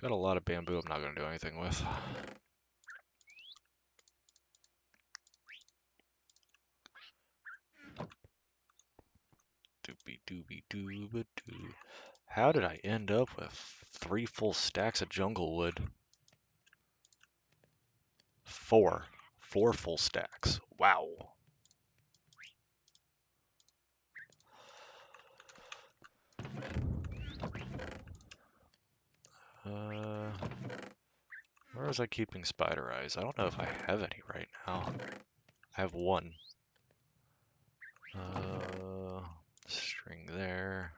got a lot of bamboo I'm not going to do anything with. Doobie doobie dooba doo. How did I end up with 3 full stacks of jungle wood? 4. 4 full stacks. Wow. Where was I keeping spider eyes? I don't know if I have any right now. I have 1. String there.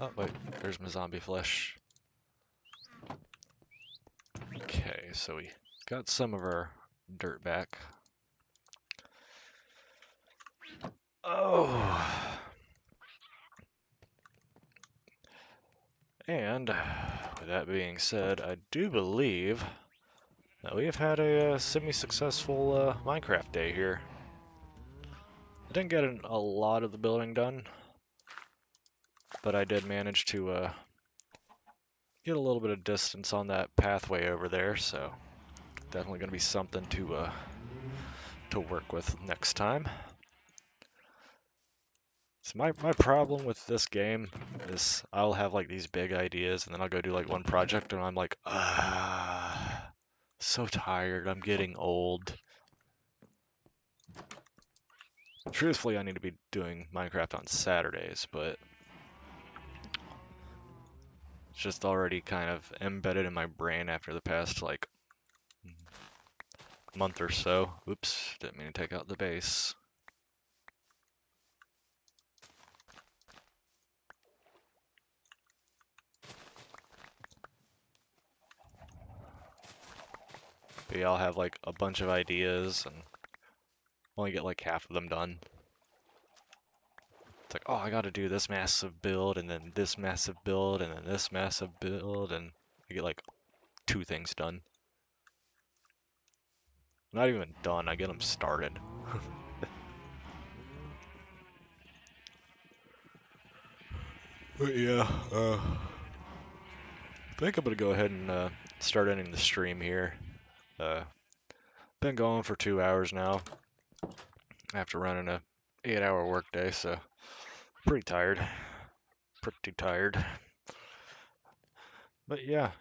Oh wait, there's my zombie flesh. Okay, so we got some of our dirt back. Oh! And with that being said, I do believe that we have had a semi-successful Minecraft day here. I didn't get a lot of the building done, but I did manage to get a little bit of distance on that pathway over there, so definitely going to be something to work with next time. So my problem with this game is I'll have like these big ideas and then I'll go do like one project and I'm like, so tired, I'm getting old. Truthfully, I need to be doing Minecraft on Saturdays, but it's just already kind of embedded in my brain after the past like month or so. Oops, didn't mean to take out the base. But yeah, I'll have like a bunch of ideas and only get like half of them done. It's like, oh, I gotta do this massive build, and then this massive build, and then this massive build, and I get like 2 things done. Not even done, I get them started. But yeah, I think I'm gonna go ahead and start ending the stream here. Been going for 2 hours now, after running a 8-hour workday, so pretty tired. Pretty tired. But yeah,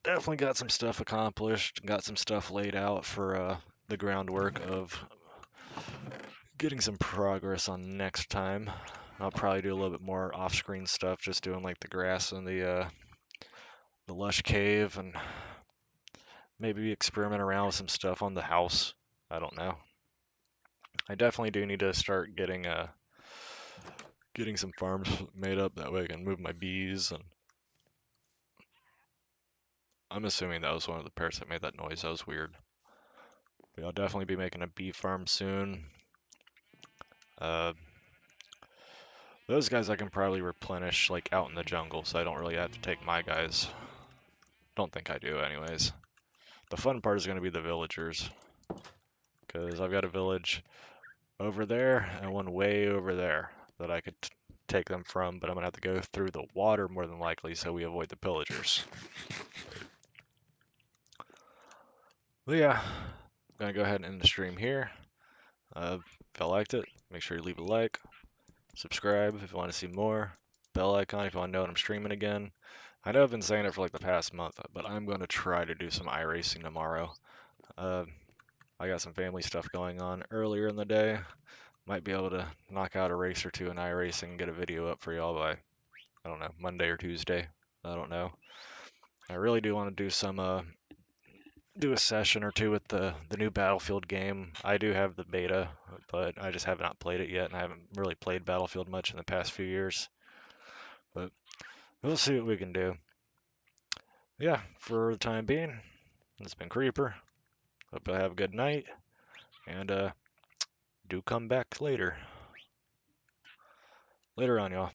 definitely got some stuff accomplished, got some stuff laid out for the groundwork of getting some progress on next time. I'll probably do a little bit more off-screen stuff, just doing like the grass and the lush cave, and maybe experiment around with some stuff on the house. I don't know. I definitely do need to start getting some farms made up. That way I can move my bees. And I'm assuming that was one of the parrots that made that noise. That was weird. But I'll definitely be making a bee farm soon. Those guys I can probably replenish like out in the jungle, so I don't really have to take my guys. Don't think I do anyways. The fun part is going to be the villagers, because I've got a village over there and one way over there that I could take them from, but I'm going to have to go through the water more than likely so we avoid the pillagers. But yeah, I'm going to go ahead and end the stream here. If you liked it, make sure you leave a like, subscribe if you want to see more, bell icon if you want to know when I'm streaming again. I know I've been saying it for like the past month, but I'm going to try to do some iRacing tomorrow. I got some family stuff going on earlier in the day. Might be able to knock out a race or two in iRacing and get a video up for y'all by, I don't know, Monday or Tuesday. I don't know. I really do want to do some, do a session or two with the new Battlefield game. I do have the beta, but I just have not played it yet, and I haven't really played Battlefield much in the past few years. But we'll see what we can do. Yeah, for the time being, it's been Creeper. Hope you have a good night, and do come back later. Later on, y'all.